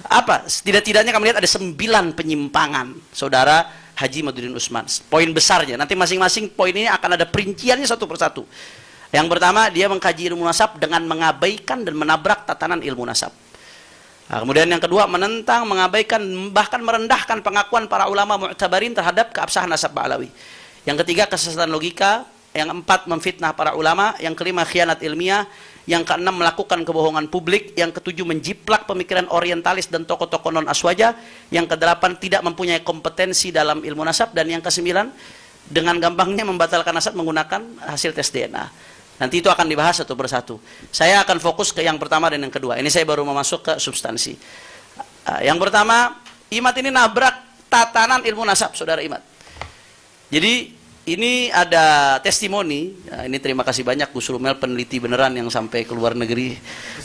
Apa? Setidak-tidaknya kami lihat ada 9 penyimpangan, Saudara Haji Maduddin Usman. Poin besarnya, nanti masing-masing poin ini akan ada perinciannya satu persatu. Yang pertama, dia mengkaji ilmu nasab dengan mengabaikan dan menabrak tatanan ilmu nasab. Nah, kemudian yang kedua, menentang, mengabaikan, bahkan merendahkan pengakuan para ulama mu'tabarin terhadap keabsahan nasab Alawi. Yang ketiga, kesesatan logika. Yang empat, memfitnah para ulama. Yang kelima, khianat ilmiah. Yang keenam, melakukan kebohongan publik. Yang ketujuh, menjiplak pemikiran orientalis dan tokoh-tokoh non-aswaja. Yang kedelapan, tidak mempunyai kompetensi dalam ilmu nasab. Dan yang kesembilan, dengan gampangnya membatalkan nasab menggunakan hasil tes DNA. Nanti itu akan dibahas satu persatu. Saya akan fokus ke yang pertama dan yang kedua. Ini saya baru mau masuk ke substansi. Yang pertama, Imad ini nabrak tatanan ilmu nasab, Saudara Imad. Jadi ini ada testimoni. Ini terima kasih banyak Gus Rumel, peneliti beneran yang sampai ke luar negeri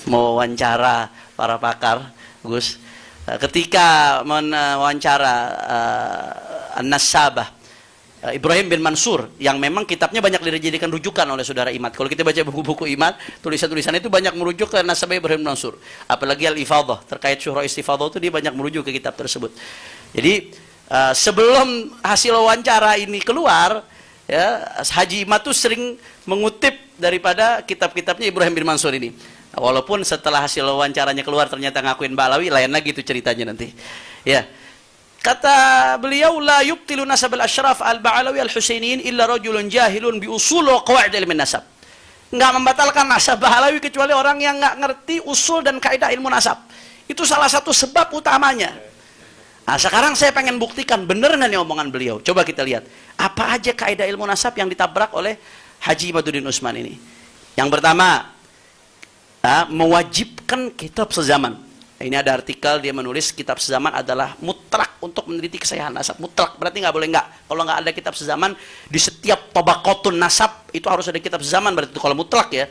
mewawancara para pakar. Gus, ketika mewawancara An-Nasabah Ibrahim bin Mansur, yang memang kitabnya banyak dijadikan rujukan oleh Saudara Imad. Kalau kita baca buku-buku Imad, tulisan-tulisan itu banyak merujuk ke nasabah Ibrahim bin Mansur. Apalagi Al-Ifadah, terkait syuhra istifadah itu dia banyak merujuk ke kitab tersebut. Jadi sebelum hasil wawancara ini keluar, ya, Haji Imad itu sering mengutip daripada kitab-kitabnya Ibrahim bin Mansur ini. Walaupun setelah hasil wawancaranya keluar ternyata ngakuin Mbak Alawi, lain lagi itu ceritanya nanti. Ya. Kata beliau, la yubtilu nasab al-ashraf al-Ba'alawi al-Husainiyin illa rajulun jahilun bi usul wa qawaid ilmu nasab. Enggak membatalkan nasab Ba'alawi kecuali orang yang enggak ngerti usul dan kaidah ilmu nasab. Itu salah satu sebab utamanya. Nah, sekarang saya pengen buktikan benar nggak nih omongan beliau. Coba kita lihat. Apa aja kaidah ilmu nasab yang ditabrak oleh Haji Imaduddin Utsman ini. Yang pertama, mewajibkan kitab sezaman. Ini ada artikel, dia menulis kitab sezaman adalah mutlak untuk meneliti kesahihan nasab. Mutlak, berarti nggak boleh nggak. Kalau nggak ada kitab sezaman, di setiap tabaqatun nasab, itu harus ada kitab sezaman, berarti itu kalau mutlak ya.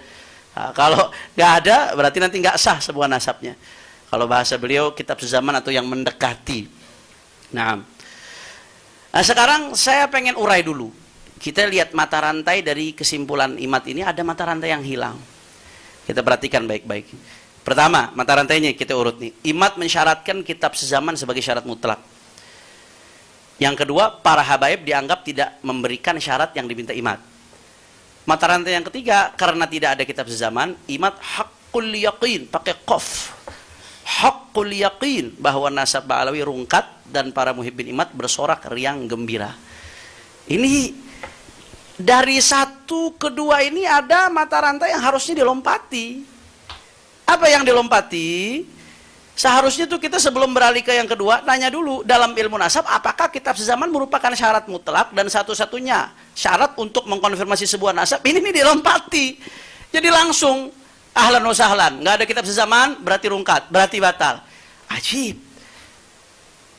Nah, kalau nggak ada, berarti nanti nggak sah sebuah nasabnya. Kalau bahasa beliau, kitab sezaman atau yang mendekati. Nah, sekarang saya pengen urai dulu. Kita lihat mata rantai dari kesimpulan Imad ini, ada mata rantai yang hilang. Kita perhatikan baik-baik. Pertama, mata rantainya kita urut nih. Imad mensyaratkan kitab sezaman sebagai syarat mutlak. Yang kedua, para habaib dianggap tidak memberikan syarat yang diminta Imad. Mata rantai yang ketiga, karena tidak ada kitab sezaman, Imad haqqul yaqin, pakai qaf. Haqqul yaqin, bahwa nasab Ba'alawi rungkat dan para muhibbin Imad bersorak riang gembira. Ini dari satu ke dua ini ada mata rantai yang harusnya dilompati. Apa yang dilompati? Seharusnya tuh kita sebelum beralih ke yang kedua, nanya dulu dalam ilmu nasab, apakah kitab sezaman merupakan syarat mutlak dan satu-satunya syarat untuk mengkonfirmasi sebuah nasab? Ini dilompati. Jadi langsung, ahlan wa sahlan, nggak ada kitab sezaman, berarti rungkat, berarti batal. Ajib.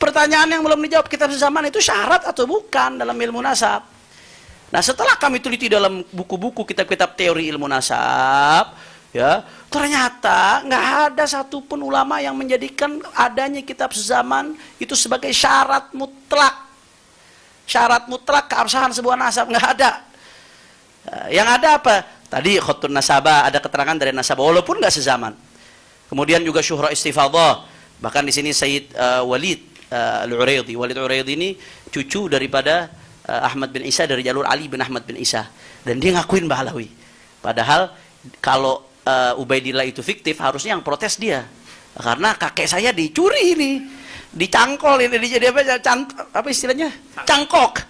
Pertanyaan yang belum dijawab, kitab sezaman itu syarat atau bukan dalam ilmu nasab? Nah, setelah kami teliti dalam buku-buku kitab-kitab teori ilmu nasab, ya, ternyata nggak ada satupun ulama yang menjadikan adanya kitab sezaman itu sebagai syarat mutlak. Syarat mutlak keabsahan sebuah nasab, nggak ada. Yang ada apa? Tadi khutun nasabah, ada keterangan dari nasabah walaupun nggak sezaman. Kemudian juga syuhra istifadah. Bahkan di sini Sayyid Walid Al-Uraidi. Walid Al-Uraidi ini cucu daripada Ahmad bin Isa, dari jalur Ali bin Ahmad bin Isa. Dan dia ngakuin Ba'alawi. Padahal kalau Ubaidillah itu fiktif, harusnya yang protes dia. Karena kakek saya dicuri ini, dicangkol ini, jadi apa istilahnya? Cangkok.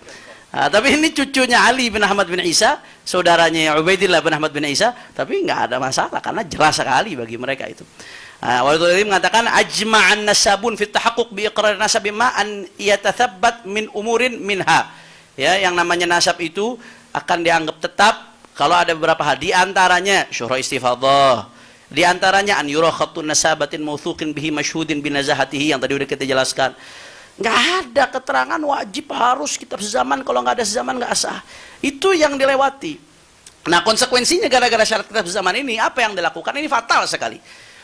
Nah, tapi ini cucunya Ali bin Ahmad bin Isa, saudaranya Ubaidillah bin Ahmad bin Isa, tapi nggak ada masalah karena jelas sekali bagi mereka itu. Walid Al-Uraidi mengatakan ajma'an nasabun fit tahaqquq bi iqrar nasab ma an yatathabbat min umurin minha. Ya, yang namanya nasab itu akan dianggap tetap kalau ada beberapa hal, di antaranya syuhra istifadah, di antaranya an yura khattun nasabatin mawthuqin bihi masyhudin binazahatihi, yang tadi udah kita jelaskan. Nggak ada keterangan wajib harus kitab sezaman, kalau nggak ada sezaman nggak sah. Itu yang dilewati. Nah, konsekuensinya gara-gara syarat kitab sezaman ini, apa yang dilakukan ini fatal sekali.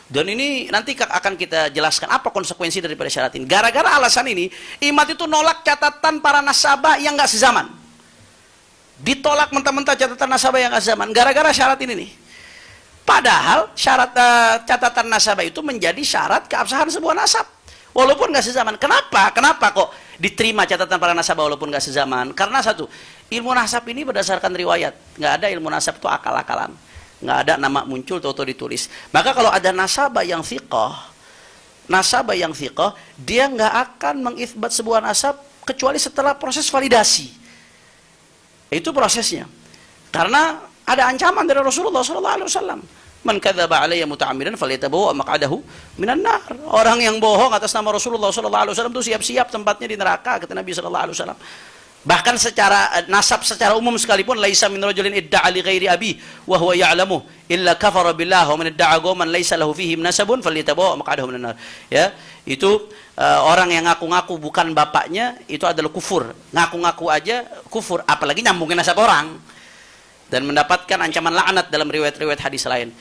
Dan ini nanti akan kita jelaskan apa konsekuensi daripada syarat ini. Gara-gara alasan ini, Imad itu nolak catatan para nasabah yang nggak sezaman. Ditolak mentah-mentah catatan nasabah yang nggak sezaman. Gara-gara syarat ini nih. Padahal syarat catatan nasabah itu menjadi syarat keabsahan sebuah nasab. Walaupun nggak sezaman. Kenapa? Kenapa kok diterima catatan para nasabah walaupun nggak sezaman? Karena satu, ilmu nasab ini berdasarkan riwayat. Nggak ada ilmu nasab itu akal-akalan. Nggak ada nama muncul atau ditulis. Maka kalau ada nasabah yang thiqah, dia nggak akan mengithbat sebuah nasab kecuali setelah proses validasi. Itu prosesnya. Karena ada ancaman dari Rasulullah SAW. Man kadzaba alayya muta'ammidan falyatabawwa maq'adahu minan nar. Orang yang bohong atas nama Rasulullah SAW itu siap-siap tempatnya di neraka, kata Nabi SAW. Bahkan secara nasab secara umum sekalipun, laisa min rajulin idda'a li ghairi abi wa huwa ya'lamu illa kafara billah wa man idda'a qauman laisa lahu fihim nasabun falyatabawwa maq'adahu minan nar. Ya, itu orang yang ngaku-ngaku bukan bapaknya itu adalah kufur. Ngaku-ngaku aja kufur, apalagi nyambungin nasab orang. Dan mendapatkan ancaman laknat dalam riwayat-riwayat hadis lain.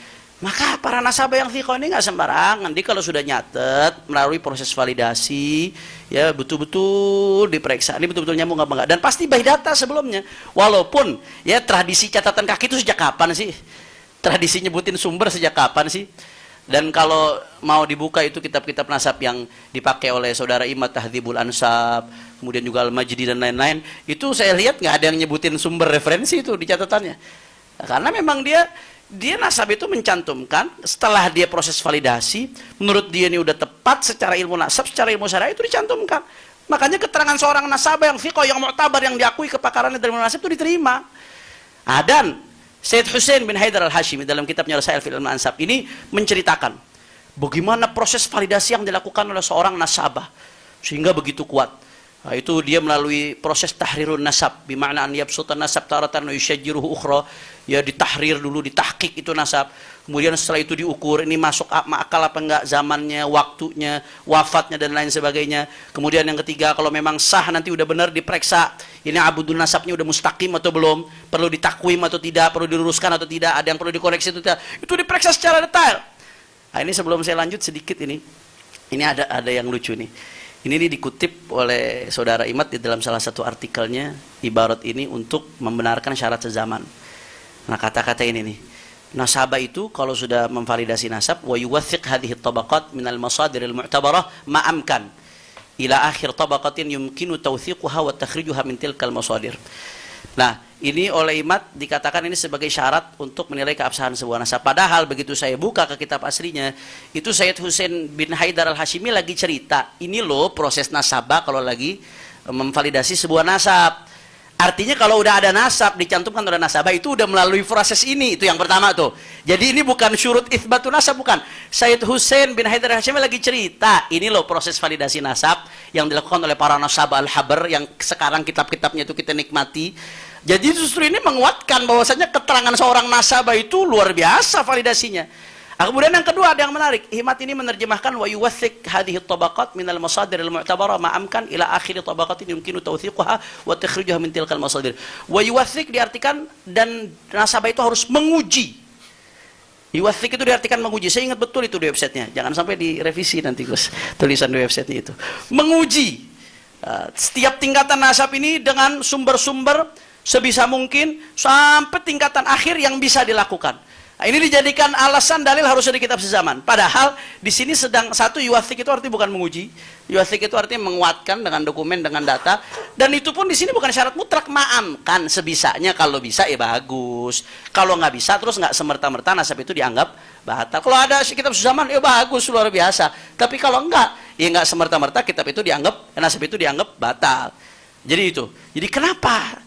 Maka para nasabah yang thiqah ini nggak sembarangan. Dia kalau sudah nyatet melalui proses validasi, ya betul-betul diperiksa. Ini betul-betul nyambung apa enggak? Dan pasti by data sebelumnya. Walaupun ya tradisi catatan kaki itu sejak kapan sih? Tradisi nyebutin sumber sejak kapan sih? Dan kalau mau dibuka itu kitab-kitab nasab yang dipakai oleh saudara Imad, Tahdzibul Ansab, kemudian juga Al-Majdi dan lain-lain, itu saya lihat nggak ada yang nyebutin sumber referensi itu di catatannya. Karena memang dia nasab itu mencantumkan setelah dia proses validasi, menurut dia ini udah tepat secara ilmu nasab, secara ilmu syariah itu dicantumkan. Makanya keterangan seorang nasabah yang thiqah, yang mu'tabar, yang diakui kepakarannya dari ilmu nasab itu diterima. Dan Syed Hussein bin Haidar al-Hashimi dalam kitabnya Rasail fil Ilm Ansab ini menceritakan bagaimana proses validasi yang dilakukan oleh seorang nasabah sehingga begitu kuat. Nah, itu dia melalui proses tahrirun nasab, bimakna an yabsutan nasab taratan wa yushajjiruhu ukhra, ya ditahrir dulu, ditahqiq itu nasab. Kemudian setelah itu diukur ini masuk akal apa enggak zamannya, waktunya, wafatnya dan lain sebagainya. Kemudian yang ketiga, kalau memang sah nanti udah benar diperiksa, ini abudun nasabnya udah mustaqim atau belum, perlu ditakwim atau tidak, perlu diluruskan atau tidak, ada yang perlu dikoreksi atau tidak. Itu diperiksa secara detail. Nah, ini sebelum saya lanjut sedikit ini ada yang lucu nih. Ini dikutip oleh saudara Imad di dalam salah satu artikelnya, ibarat ini untuk membenarkan syarat sezaman. Nah, kata-kata ini nih. Nasabah itu kalau sudah memvalidasi nasab, wa yuwathiq hadhihi tabaqat minal masadir al-mu'tabarah ma'amkan ila akhir tabaqatin yumkinu tawthiquha wa takhrijuha min tilkal masadir. Nah, ini oleh Imad dikatakan ini sebagai syarat untuk menilai keabsahan sebuah nasab. Padahal begitu saya buka ke kitab aslinya, itu Syed Hussein bin Haidar al-Hashimi lagi cerita, ini loh proses nasabah kalau lagi memvalidasi sebuah nasab. Artinya kalau udah ada nasab, dicantumkan oleh nasabah, itu udah melalui proses ini, itu yang pertama tuh. Jadi ini bukan syurut itsbatun nasab, bukan. Syed Hussein bin Haidar al-Hashimi lagi cerita, ini loh proses validasi nasab yang dilakukan oleh para nasabah al-habar yang sekarang kitab-kitabnya itu kita nikmati. Jadi justru ini menguatkan bahwasanya keterangan seorang nasabah itu luar biasa validasinya. Kemudian yang kedua ada yang menarik. Himad ini menerjemahkan wa yuwathiq hadhihi tabaqat minal masadir al-mu'tabarah ma'amkan ila akhir tabaqatin yumkinu tawthiquha wa takhrijuha min tilkal masadir. Wa yuwathiq diartikan dan nasabah itu harus menguji. Yuwathiq itu diartikan menguji. Saya ingat betul itu di websitenya. Jangan sampai direvisi nanti Gus tulisan di websitenya itu. Menguji setiap tingkatan nasab ini dengan sumber-sumber sebisa mungkin sampai tingkatan akhir yang bisa dilakukan. Nah, ini dijadikan alasan dalil harus ada kitab sezaman. Padahal di sini sedang satu yuwathiq itu artinya bukan menguji. Yuwathiq itu artinya menguatkan dengan dokumen, dengan data. Dan itu pun di sini bukan syarat mutlak, ma'amkan sebisanya. Kalau bisa ya bagus. Kalau nggak bisa terus nggak semerta-merta nasab itu dianggap batal. Kalau ada kitab sezaman ya bagus, luar biasa. Tapi kalau enggak, ya nggak semerta-merta kitab itu dianggap, nasab itu dianggap batal. Jadi itu. Jadi kenapa?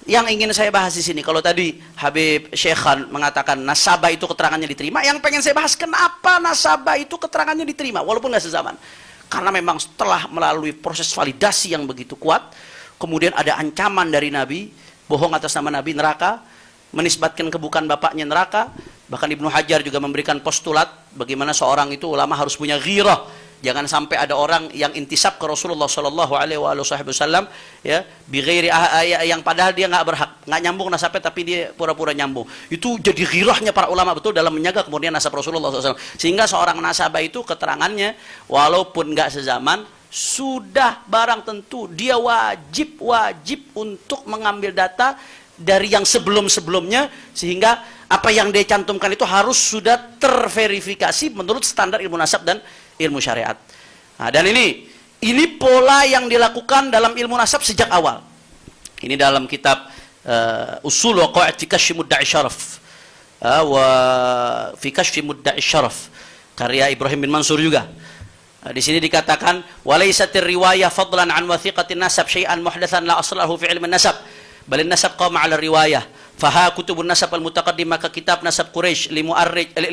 Yang ingin saya bahas di sini, kalau tadi Habib Syekhan mengatakan nasabah itu keterangannya diterima, yang pengen saya bahas kenapa nasabah itu keterangannya diterima walaupun nggak sezaman. Karena memang setelah melalui proses validasi yang begitu kuat, kemudian ada ancaman dari Nabi, bohong atas nama Nabi, neraka, menisbatkan kebukan bapaknya neraka. Bahkan Ibnu Hajar juga memberikan postulat bagaimana seorang itu ulama harus punya ghirah. Jangan sampai ada orang yang intisab ke Rasulullah Shallallahu Alaihi Wasallam, ya, bighairi yang padahal dia nggak berhak, nggak nyambung nasabnya, tapi dia pura-pura nyambung. Itu jadi ghirahnya para ulama betul dalam menjaga kemudian nasab Rasulullah SAW. Sehingga seorang nasabah itu keterangannya walaupun nggak sezaman, sudah barang tentu dia wajib untuk mengambil data dari yang sebelum-sebelumnya, sehingga apa yang dia cantumkan itu harus sudah terverifikasi menurut standar ilmu nasab dan ilmu syariat. Nah, dan ini pola yang dilakukan dalam ilmu nasab sejak awal. Ini dalam kitab Usul wa Qawaid fi Kashfi Mudda'i Syaraf wa fi Kashfi Mudda'i Syaraf karya Ibrahim bin Mansur juga. Di sini dikatakan walaisatir riwayah fadlan an wathiqatin nasab syai'an muhdatsan la aslahu fi ilmi nasab bal nasab qama 'ala riwayah faha kutubun nasab al-mutaqaddimah ka kitab nasab Quraisy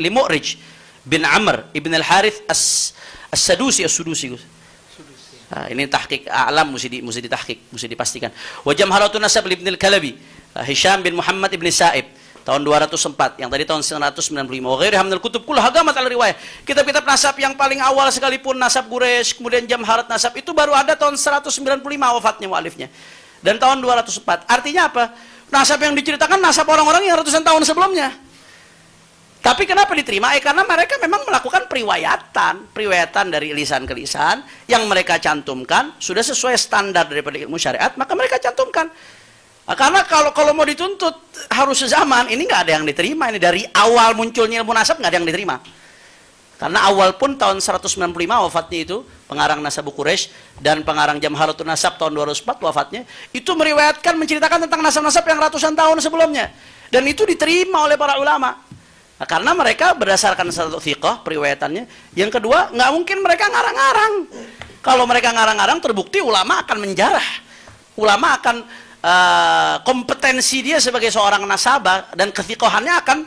limu'rij bin Amr ibn al-Harith as-Sadusi. Nah, ini tahqiq alam mesti ditahqiq, mesti dipastikan. Wa jamharatun nasab ibn al-Kalabi Hisham bin Muhammad ibn Sa'ib tahun 204, yang tadi tahun 195. Wa ghairi hamdal kutub kullu hagamat al-riwayah. Kitab-kitab nasab yang paling awal sekalipun nasab Quraisy, kemudian jamharat nasab itu baru ada tahun 195 wafatnya mualifnya. Dan tahun 204. Artinya apa? Nasab yang diceritakan nasab orang-orang yang ratusan tahun sebelumnya. Tapi kenapa diterima? Karena mereka memang melakukan periwayatan dari lisan ke lisan yang mereka cantumkan sudah sesuai standar daripada ilmu syariat, maka mereka cantumkan. Karena kalau mau dituntut harus sezaman, ini nggak ada yang diterima. Ini dari awal munculnya ilmu nasab nggak ada yang diterima. Karena awal pun tahun 195 wafatnya itu pengarang Nasab Quraisy dan pengarang Jamharatun Nasab tahun 204 wafatnya, itu meriwayatkan, menceritakan tentang nasab-nasab yang ratusan tahun sebelumnya, dan itu diterima oleh para ulama. Nah, karena mereka berdasarkan satu thiqah periwayatannya. Yang kedua, nggak mungkin mereka ngarang-ngarang. Kalau mereka ngarang-ngarang terbukti, ulama akan menjarah. Ulama akan kompetensi dia sebagai seorang nasabah dan kethiqahannya akan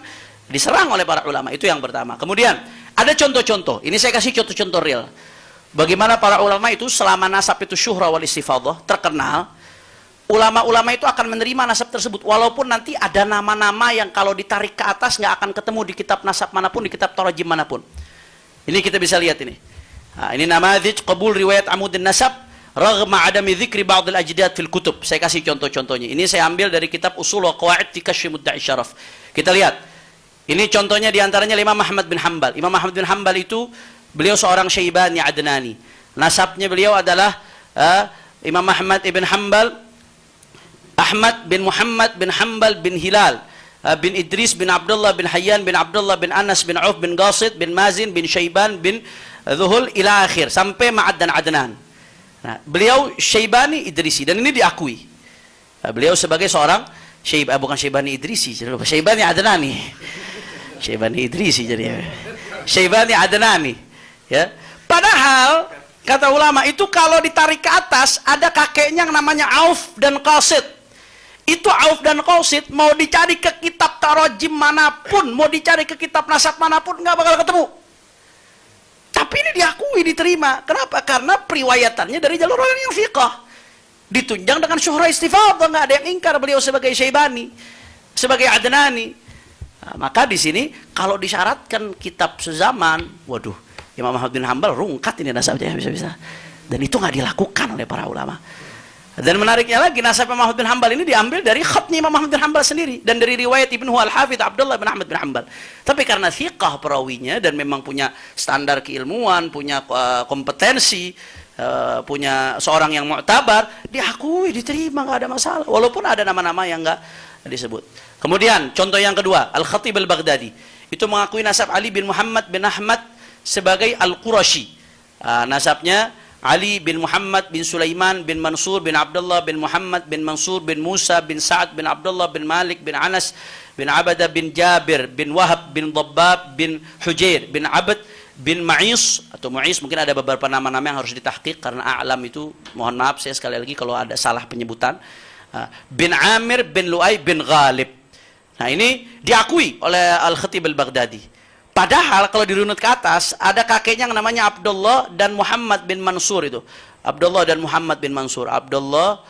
diserang oleh para ulama. Itu yang pertama. Kemudian ada contoh-contoh. Ini saya kasih contoh-contoh real. Bagaimana para ulama itu selama nasab itu syuhra wal istifadah, terkenal, ulama-ulama itu akan menerima nasab tersebut. Walaupun nanti ada nama-nama yang kalau ditarik ke atas nggak akan ketemu di kitab nasab manapun, di kitab tarajim manapun. Ini kita bisa lihat ini. Nah, ini namadzij qabul riwayat amudin nasab raghma adami dzikri ba'd al-ajdad fil kutub. Saya kasih contoh-contohnya. Ini saya ambil dari kitab Ushul wa Qawaid fi Kashfi Mudda'i Syaraf. Kita lihat. Ini contohnya diantaranya Imam Ahmad bin Hanbal. Imam Ahmad bin Hanbal itu beliau seorang Syaibani Adnani. Nasabnya beliau adalah Imam Ahmad ibn Hanbal, Ahmad bin Muhammad bin Hanbal bin Hilal bin Idris bin Abdullah bin Hayyan bin Abdullah bin Anas bin Auf bin Qasid bin Mazin bin Syaiban bin Zuhul ila akhir sampai Ma'ad dan Adnan. Nah, beliau Syaibani Idrisi dan ini diakui. Beliau sebagai seorang bukan Syaibani Idrisi, Syaibani Adnani. Syaibani Idrisi jadi Syaibani Adnani, ya. Padahal kata ulama itu kalau ditarik ke atas ada kakeknya yang namanya Auf dan Qasid. Itu Auf dan Qasid mau dicari ke kitab tarajim manapun, mau dicari ke kitab nasab manapun nggak bakal ketemu. Tapi ini diakui, diterima. Kenapa? Karena periwayatannya dari jalur orang yang fiqh. Ditunjang dengan syuhra istifadah, nggak ada yang ingkar beliau sebagai Syaibani, sebagai Adnani. Nah, maka di sini kalau disyaratkan kitab sezaman, waduh, Imam Ahmad bin Hanbal rungkat ini nasabnya bisa-bisa. Dan itu nggak dilakukan oleh para ulama. Dan menariknya lagi, nasab Imam Ahmad bin Hanbal ini diambil dari khatnya Imam Ahmad bin Hanbal sendiri dan dari riwayat Ibnu Al-Hafidz Abdullah bin Ahmad bin Hanbal. Tapi karena thiqah perawinya dan memang punya standar keilmuan, punya kompetensi, punya seorang yang mu'tabar, diakui, diterima, nggak ada masalah. Walaupun ada nama-nama yang nggak disebut. Kemudian contoh yang kedua, Al-Khatib Al-Baghdadi itu mengakui nasab Ali bin Muhammad bin Ahmad sebagai Al-Qurashi. Nasabnya Ali bin Muhammad bin Sulaiman bin Mansur bin Abdullah bin Muhammad bin Mansur bin Musa bin Sa'ad bin Abdullah bin Malik bin Anas bin Abada bin Jabir bin Wahab bin Dhabbab bin Hujair bin Abd bin Ma'is atau Mu'is, mungkin ada beberapa nama-nama yang harus ditahqiq karena a'lam itu, mohon maaf saya sekali lagi kalau ada salah penyebutan, bin Amir bin Lu'ay bin Ghalib. Nah, ini diakui oleh Al-Khatib Al-Baghdadi. Padahal kalau dirunut ke atas ada kakeknya yang namanya Abdullah dan Muhammad bin Mansur itu. Abdullah dan Muhammad bin Mansur. Abdullah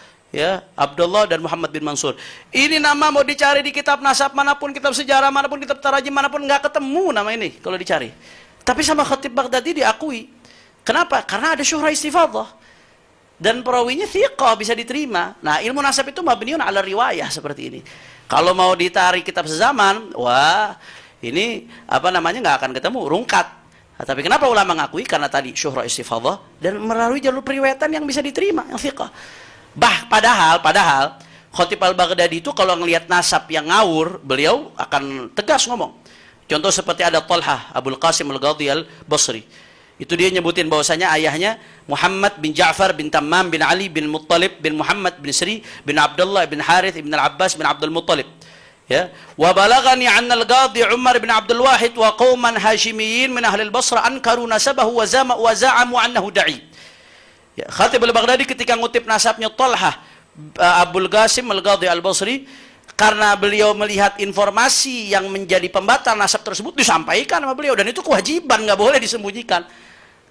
dan Muhammad bin Mansur. Ini nama mau dicari di kitab nasab manapun, kitab sejarah manapun, kitab tarajim manapun nggak ketemu nama ini kalau dicari. Tapi sama Khatib Baghdadi diakui. Kenapa? Karena ada syuhra istifadah. Dan perawinya thiqah, bisa diterima. Nah, ilmu nasab itu mabniun ala riwayah seperti ini. Kalau mau ditarik kitab sezaman, wah, ini apa namanya nggak akan ketemu, rungkat. Nah, tapi kenapa ulama mengakui? Karena tadi syuhra istifadah dan melalui jalur periwayatan yang bisa diterima, yang thiqah. Padahal Khatib Al-Baghdadi itu kalau ngelihat nasab yang ngawur, beliau akan tegas ngomong. Contoh seperti ada Talhah Abul Qasim Al-Ghadhi Al-Basri. Itu dia nyebutin bahwasanya ayahnya Muhammad bin Ja'far bin Tammam bin Ali bin Muttalib bin Muhammad bin Sri bin Abdullah bin Harith bin Al-Abbas bin Abdul Muttalib. Ya, wa balagani anna al-Qadhi Umar bin Abdul Wahid wa qauman Hashimiyyin min ahli al-Basra ankaru nasabahu wa za'amu annahu da'i. Ya, Khatib Al-Baghdadi ketika ngutip nasabnya Talhah Abul Qasim Al-Ghadhi Al-Basri, karena beliau melihat informasi yang menjadi pembatal nasab tersebut disampaikan sama beliau, dan itu kewajiban, nggak boleh disembunyikan.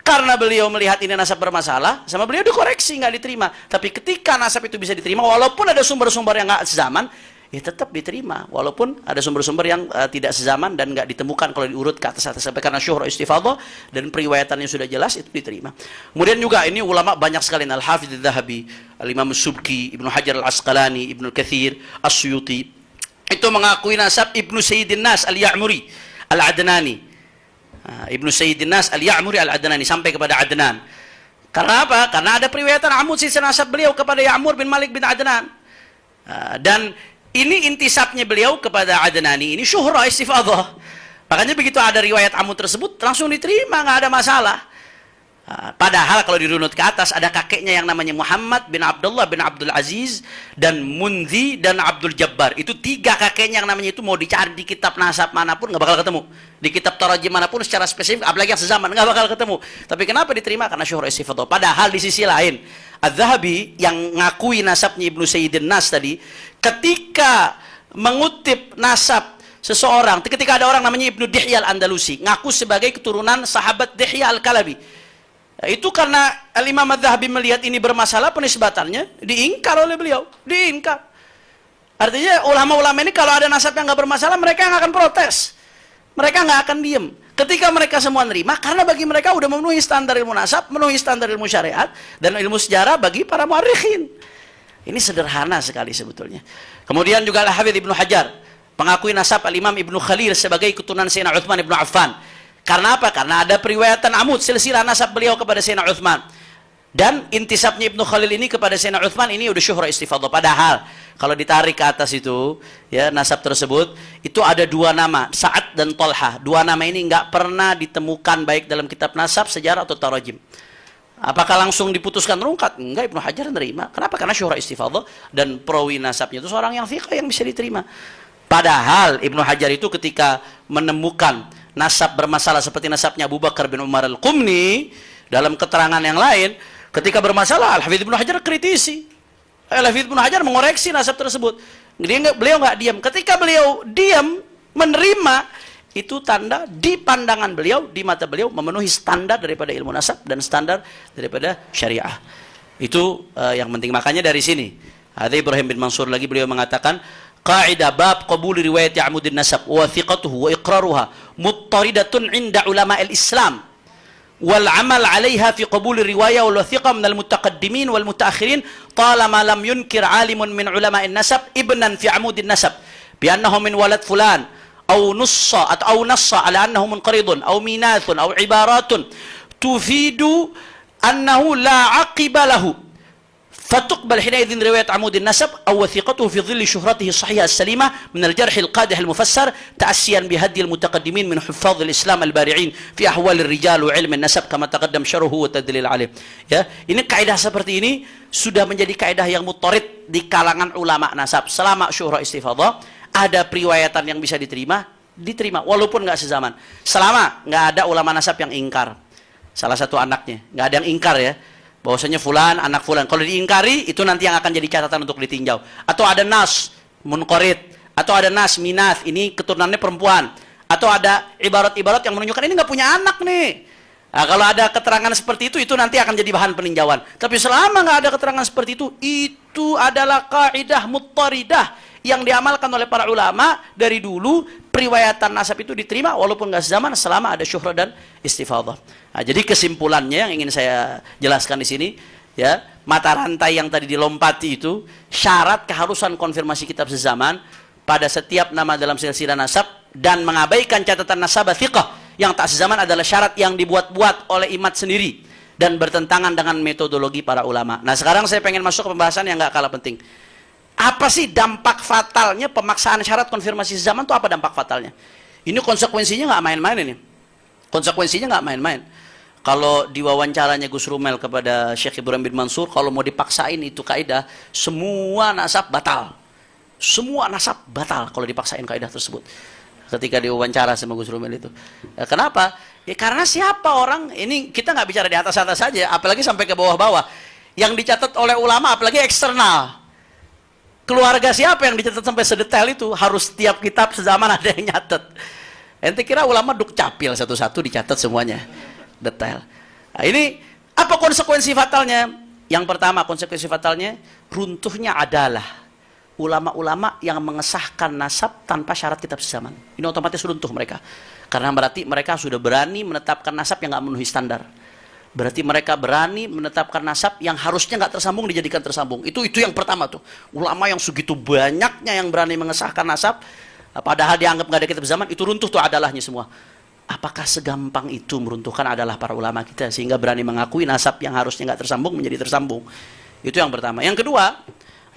Karena beliau melihat ini nasab bermasalah, sama beliau dikoreksi, nggak diterima. Tapi ketika nasab itu bisa diterima, walaupun ada sumber-sumber yang nggak sezaman, ya tetap diterima. Walaupun ada sumber-sumber yang tidak sezaman dan nggak ditemukan kalau diurut ke atas sampai karena syuhra istifadah dan periwayatannya sudah jelas, itu diterima. Kemudian juga ini ulama banyak sekali, Al-Hafidz Adz-Dzahabi, Al-Imam Subki, Ibnu Hajar Al-Asqalani, Ibnu Katsir, As-Suyuti, itu mengakui nasab Ibnu Sayyidin Nas Al-Ya'muri Al-Adnani. Ibnu Sayyidin Nas Al-Ya'muri Al-Adnani sampai kepada Adnan. Karena apa? Karena ada periwayatan amud sisi nasab beliau kepada Ya'mur bin Malik bin Adnan. Dan ini intisabnya beliau kepada Adnani, ini syuhra istifadah. Makanya begitu ada riwayat amud tersebut langsung diterima, nggak ada masalah. Padahal kalau dirunut ke atas ada kakeknya yang namanya Muhammad bin Abdullah bin Abdul Aziz dan Munzi dan Abdul Jabbar. Itu 3 kakeknya yang namanya itu mau dicari di kitab nasab manapun nggak bakal ketemu. Di kitab tarajim manapun secara spesifik, apalagi yang sezaman, nggak bakal ketemu. Tapi kenapa diterima? Karena syuhra istifadah. Padahal di sisi lain, Az-Zahabi yang ngakui nasabnya Ibnu Sayyidin Nas tadi, ketika mengutip nasab seseorang, ketika ada orang namanya Ibnu Dihya Al-Andalusi, ngaku sebagai keturunan sahabat Dihya Al-Kalabi. Itu karena Al-Imam Az-Zahabi melihat ini bermasalah penisbatannya, diingkar oleh beliau, diingkar. Artinya ulama-ulama ini kalau ada nasab yang nggak bermasalah, mereka yang akan protes, mereka nggak akan diem. Ketika mereka semua nerima, karena bagi mereka udah memenuhi standar ilmu nasab, memenuhi standar ilmu syariat dan ilmu sejarah bagi para muarikhin. Ini sederhana sekali sebetulnya. Kemudian juga Al-Hafidz Ibnu Hajar mengakui nasab Al-Imam Ibnu Khalil sebagai keturunan Sayyidina Utsman Ibnu Affan. Karena apa? Karena ada periwayatan amud, silsilah nasab beliau kepada Sayyidina Utsman. Dan intisabnya Ibnu Khalil ini kepada Sayyidina Utsman ini udah syuhra istifadah. Padahal kalau ditarik ke atas itu, ya nasab tersebut, itu ada 2 nama, Sa'ad dan Talha. 2 nama ini nggak pernah ditemukan baik dalam kitab nasab, sejarah atau tarajim. Apakah langsung diputuskan rungkat? Enggak, Ibnu Hajar nerima. Kenapa? Karena syuhra istifadah dan perawi nasabnya itu seorang yang fiqh yang bisa diterima. Padahal Ibnu Hajar itu ketika menemukan nasab bermasalah seperti nasabnya Abu Bakar bin Umar Al-Qumni, dalam keterangan yang lain, ketika bermasalah, Al-Hafidz Ibnu Hajar kritisi. Al-Hafidz Ibnu Hajar mengoreksi nasab tersebut. Beliau nggak diam. Ketika beliau diam, menerima, itu tanda di pandangan beliau, di mata beliau, memenuhi standar daripada ilmu nasab dan standar daripada syariah. Itu yang penting. Makanya dari sini, Hadza Ibrahim bin Mansur lagi beliau mengatakan, Qaidah bab qabul riwayat amudin nasab wa thiqatuhu wa iqraruha muttaridatun inda ulama al-Islam wal amal 'alayha fi qabul riwayah wal thiqah min al-mutaqaddimin wal mutaakhirin talama lam yunkir 'alimun min ulama an-nasab ibnan fi amudin nasab bi annahu min walad fulan aw nussa atau nassa ala annahu munqaridun aw minathun aw ibaratun tufidu annahu la 'aqiba lahu فتقبل حينئذ رواية عمود النسب أو وثيقته في ظل شهرته الصحيحة السليمة من الجرح القادح المفسر تأسيا بهدي المتقدمين من حفاظ الإسلام البارعين في أحوال الرجال وعلم النسب كما تقدم شرحه والتدليل عليه. Ya, ini kaidah seperti ini sudah menjadi kaidah yang muttarid di kalangan ulama nasab. Selama syuhra istifadah, ada periwayatan yang bisa diterima walaupun nggak sezaman. Selama nggak ada ulama nasab yang ingkar. Salah satu anaknya nggak ada yang ingkar ya, bahwasanya fulan anak fulan. Kalau diingkari, itu nanti yang akan jadi catatan untuk ditinjau. Atau ada nas munqarid, atau ada nas minath, ini keturunannya perempuan, atau ada ibarat-ibarat yang menunjukkan ini nggak punya anak nih. Nah, kalau ada keterangan seperti itu nanti akan jadi bahan peninjauan. Tapi selama nggak ada keterangan seperti itu adalah kaidah muttaridah yang diamalkan oleh para ulama dari dulu. Periwayatan nasab itu diterima walaupun nggak sezaman selama ada syuhra dan istifadah. Nah, jadi kesimpulannya yang ingin saya jelaskan di sini, ya, mata rantai yang tadi dilompati itu syarat keharusan konfirmasi kitab sezaman pada setiap nama dalam silsilah nasab dan mengabaikan catatan nasabah thiqah yang tak sezaman adalah syarat yang dibuat-buat oleh imat sendiri dan bertentangan dengan metodologi para ulama. Nah, sekarang saya pengen masuk ke pembahasan yang nggak kalah penting. Apa sih dampak fatalnya pemaksaan syarat konfirmasi zaman itu? Apa dampak fatalnya? Ini konsekuensinya nggak main-main ini. Konsekuensinya nggak main-main. Kalau diwawancaranya Gus Rumel kepada Syekh Ibrahim bin Mansur, kalau mau dipaksain itu kaidah, semua nasab batal. Semua nasab batal kalau dipaksain kaidah tersebut. Ketika diwawancara sama Gus Rumel itu. Ya, kenapa? Ya karena siapa orang, ini kita nggak bicara di atas-atas saja, apalagi sampai ke bawah-bawah. Yang dicatat oleh ulama, apalagi eksternal. Keluarga siapa yang dicatat sampai sedetail itu? Harus tiap kitab sezaman ada yang nyatet. Ente kira ulama duk capil satu-satu dicatat semuanya detail. Nah, ini apa konsekuensi fatalnya? Yang pertama konsekuensi fatalnya runtuhnya adalah ulama-ulama yang mengesahkan nasab tanpa syarat kitab sezaman. Ini otomatis runtuh mereka. Karena berarti mereka sudah berani menetapkan nasab yang nggak memenuhi standar. Berarti mereka berani menetapkan nasab yang harusnya nggak tersambung dijadikan tersambung. Itu yang pertama tuh. Ulama yang segitu banyaknya yang berani mengesahkan nasab, padahal dianggap nggak ada kitab zaman, itu runtuh tuh adalahnya semua. Apakah segampang itu meruntuhkan adalah para ulama kita sehingga berani mengakui nasab yang harusnya nggak tersambung menjadi tersambung? Itu yang pertama. Yang kedua,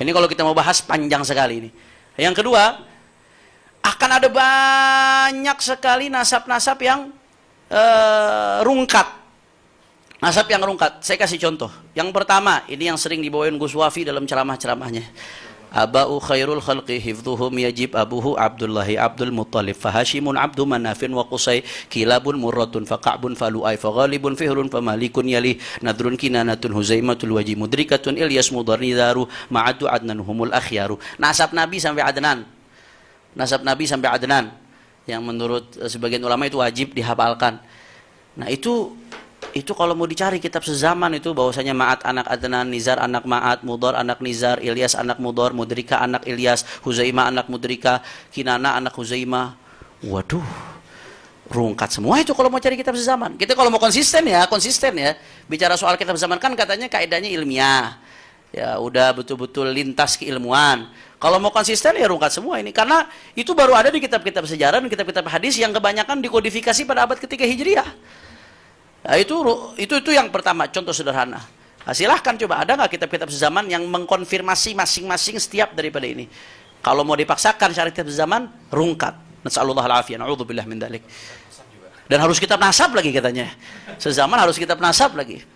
ini kalau kita mau bahas panjang sekali ini. Yang kedua, akan ada banyak sekali nasab-nasab yang rungkat. Nasab yang rungkat, saya kasih contoh. Yang pertama, ini yang sering dibawain Gus Wafi dalam ceramah-ceramahnya. Aba'u khairul khalqi hifdhuhum yajib abuhu Abdullahi Abdul Muttalib fahashimun abdu manafin wa qusay kilabun murratun faqa'bun falu'ay faghalibun fihrun famalikun yali nadrun kinanatun huzaimatul waji mudrikatun Ilyas mudarnidaru ma'adu adnanuhumul akhyaru. Nasab Nabi sampai Adnan. Nasab Nabi sampai Adnan yang menurut sebagian ulama itu wajib dihafalkan. Nah, itu kalau mau dicari kitab sezaman itu bahwasanya Ma'at anak Adnan, Nizar anak Ma'at, Mudar anak Nizar, Ilyas anak Mudar, Mudrika anak Ilyas, Huzaimah anak Mudrika, Kinana anak Huzaimah. Waduh, rungkat semua itu kalau mau cari kitab sezaman. Kita kalau mau konsisten ya. Bicara soal kitab sezaman kan katanya kaidahnya ilmiah. Ya udah betul-betul lintas keilmuan. Kalau mau konsisten ya rungkat semua ini. Karena itu baru ada di kitab-kitab sejarah dan kitab-kitab hadis yang kebanyakan dikodifikasi pada abad ketiga Hijriah. Nah, itu yang pertama, contoh sederhana. Nah, silahkan coba, ada nggak kitab-kitab sezaman yang mengkonfirmasi masing-masing setiap daripada ini? Kalau mau dipaksakan syariat kitab sezaman, rungkat. Nas'alullah al-afiyah, na'udzubillah min dzalik. Dan harus kitab nasab lagi katanya. Sezaman harus kitab nasab lagi.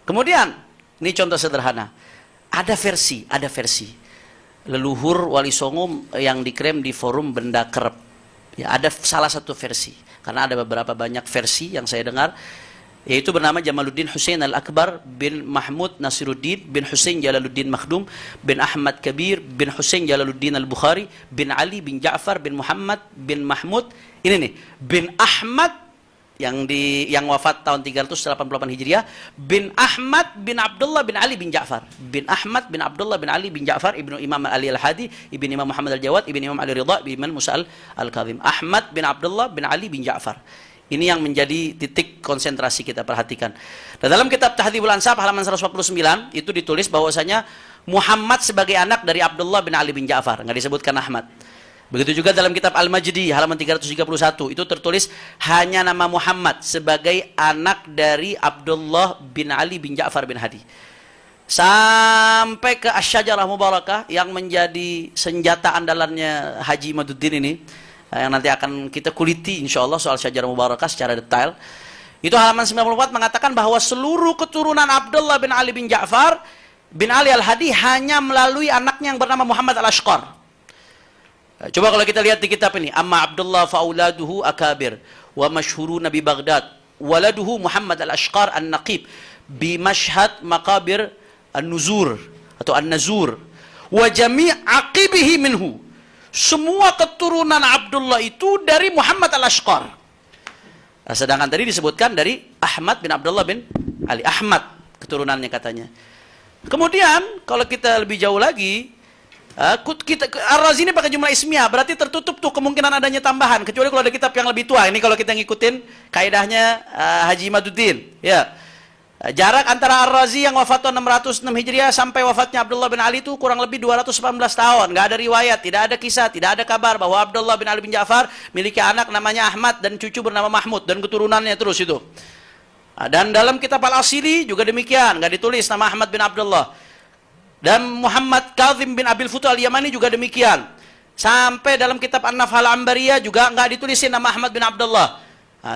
Kemudian, ini contoh sederhana. Ada versi. Leluhur Wali Songo yang diklaim di forum Benda Kerep. Ya, ada salah satu versi. Karena ada beberapa banyak versi yang saya dengar, yaitu bernama Jamaluddin Hussein Al-Akbar bin Mahmud Nasiruddin bin Hussein Jalaluddin Makhdum bin Ahmad Kabir bin Hussein Jalaluddin Al-Bukhari bin Ali bin Ja'far bin Muhammad bin Mahmud, ini nih, bin Ahmad yang wafat tahun 388 Hijriah, bin Ahmad bin Abdullah bin Ali bin Ja'far, bin Ahmad bin Abdullah bin Ali bin Ja'far, ibnu Imam Ali Al-Hadi, ibnu Imam Muhammad Al-Jawad, ibnu Imam Ali Ridha, ibnu Imam Musa Al-Kadhim. Ahmad bin Abdullah bin Ali bin Ja'far. Ini yang menjadi titik konsentrasi kita perhatikan. Dan dalam kitab Tahdhibul Ansab halaman 149 itu ditulis bahwasanya Muhammad sebagai anak dari Abdullah bin Ali bin Ja'far, enggak disebutkan Ahmad. Begitu juga dalam kitab Al-Majdi halaman 331 itu tertulis hanya nama Muhammad sebagai anak dari Abdullah bin Ali bin Ja'far bin Hadi. Sampai ke Asy-Syajarah Mubarakah yang menjadi senjata andalannya Haji Maduddin ini, yang nanti akan kita kuliti insyaallah soal Syajarah Mubarakah secara detail. Itu halaman 94 mengatakan bahwa seluruh keturunan Abdullah bin Ali bin Ja'far bin Ali Al-Hadi hanya melalui anaknya yang bernama Muhammad Al-Ashqar. Coba kalau kita lihat di kitab ini, amma Abdullah fauladuhu akabir wa masyhuruna bi Baghdad waladuhu Muhammad Al-Ashqar An-Naqib bi Mashhad Maqabir An-Nuzur atau An-Nazur wa jami' aqibihi minhu. Semua keturunan Abdullah itu dari Muhammad Al-Ashqar. Nah, sedangkan tadi disebutkan dari Ahmad bin Abdullah bin Ali. Ahmad keturunannya katanya. Kemudian kalau kita lebih jauh lagi, Ar-Razi ini pakai jumlah ismiyah, berarti tertutup tuh kemungkinan adanya tambahan, kecuali kalau ada kitab yang lebih tua. Ini kalau kita ngikutin kaidahnya Haji Maduddin, ya. Jarak antara Ar-Razi yang wafat tahun 606 Hijriah sampai wafatnya Abdullah bin Ali itu kurang lebih 218 tahun. Nggak ada riwayat, tidak ada kisah, tidak ada kabar bahwa Abdullah bin Ali bin Ja'far memiliki anak namanya Ahmad dan cucu bernama Mahmud dan keturunannya terus itu. Dan dalam kitab Al-Asili juga demikian, nggak ditulis nama Ahmad bin Abdullah. Dan Muhammad Kazim bin Abil Futu Al-Yamani juga demikian. Sampai dalam kitab An-Nafhal Ambariyah juga nggak ditulisin nama Ahmad bin Abdullah.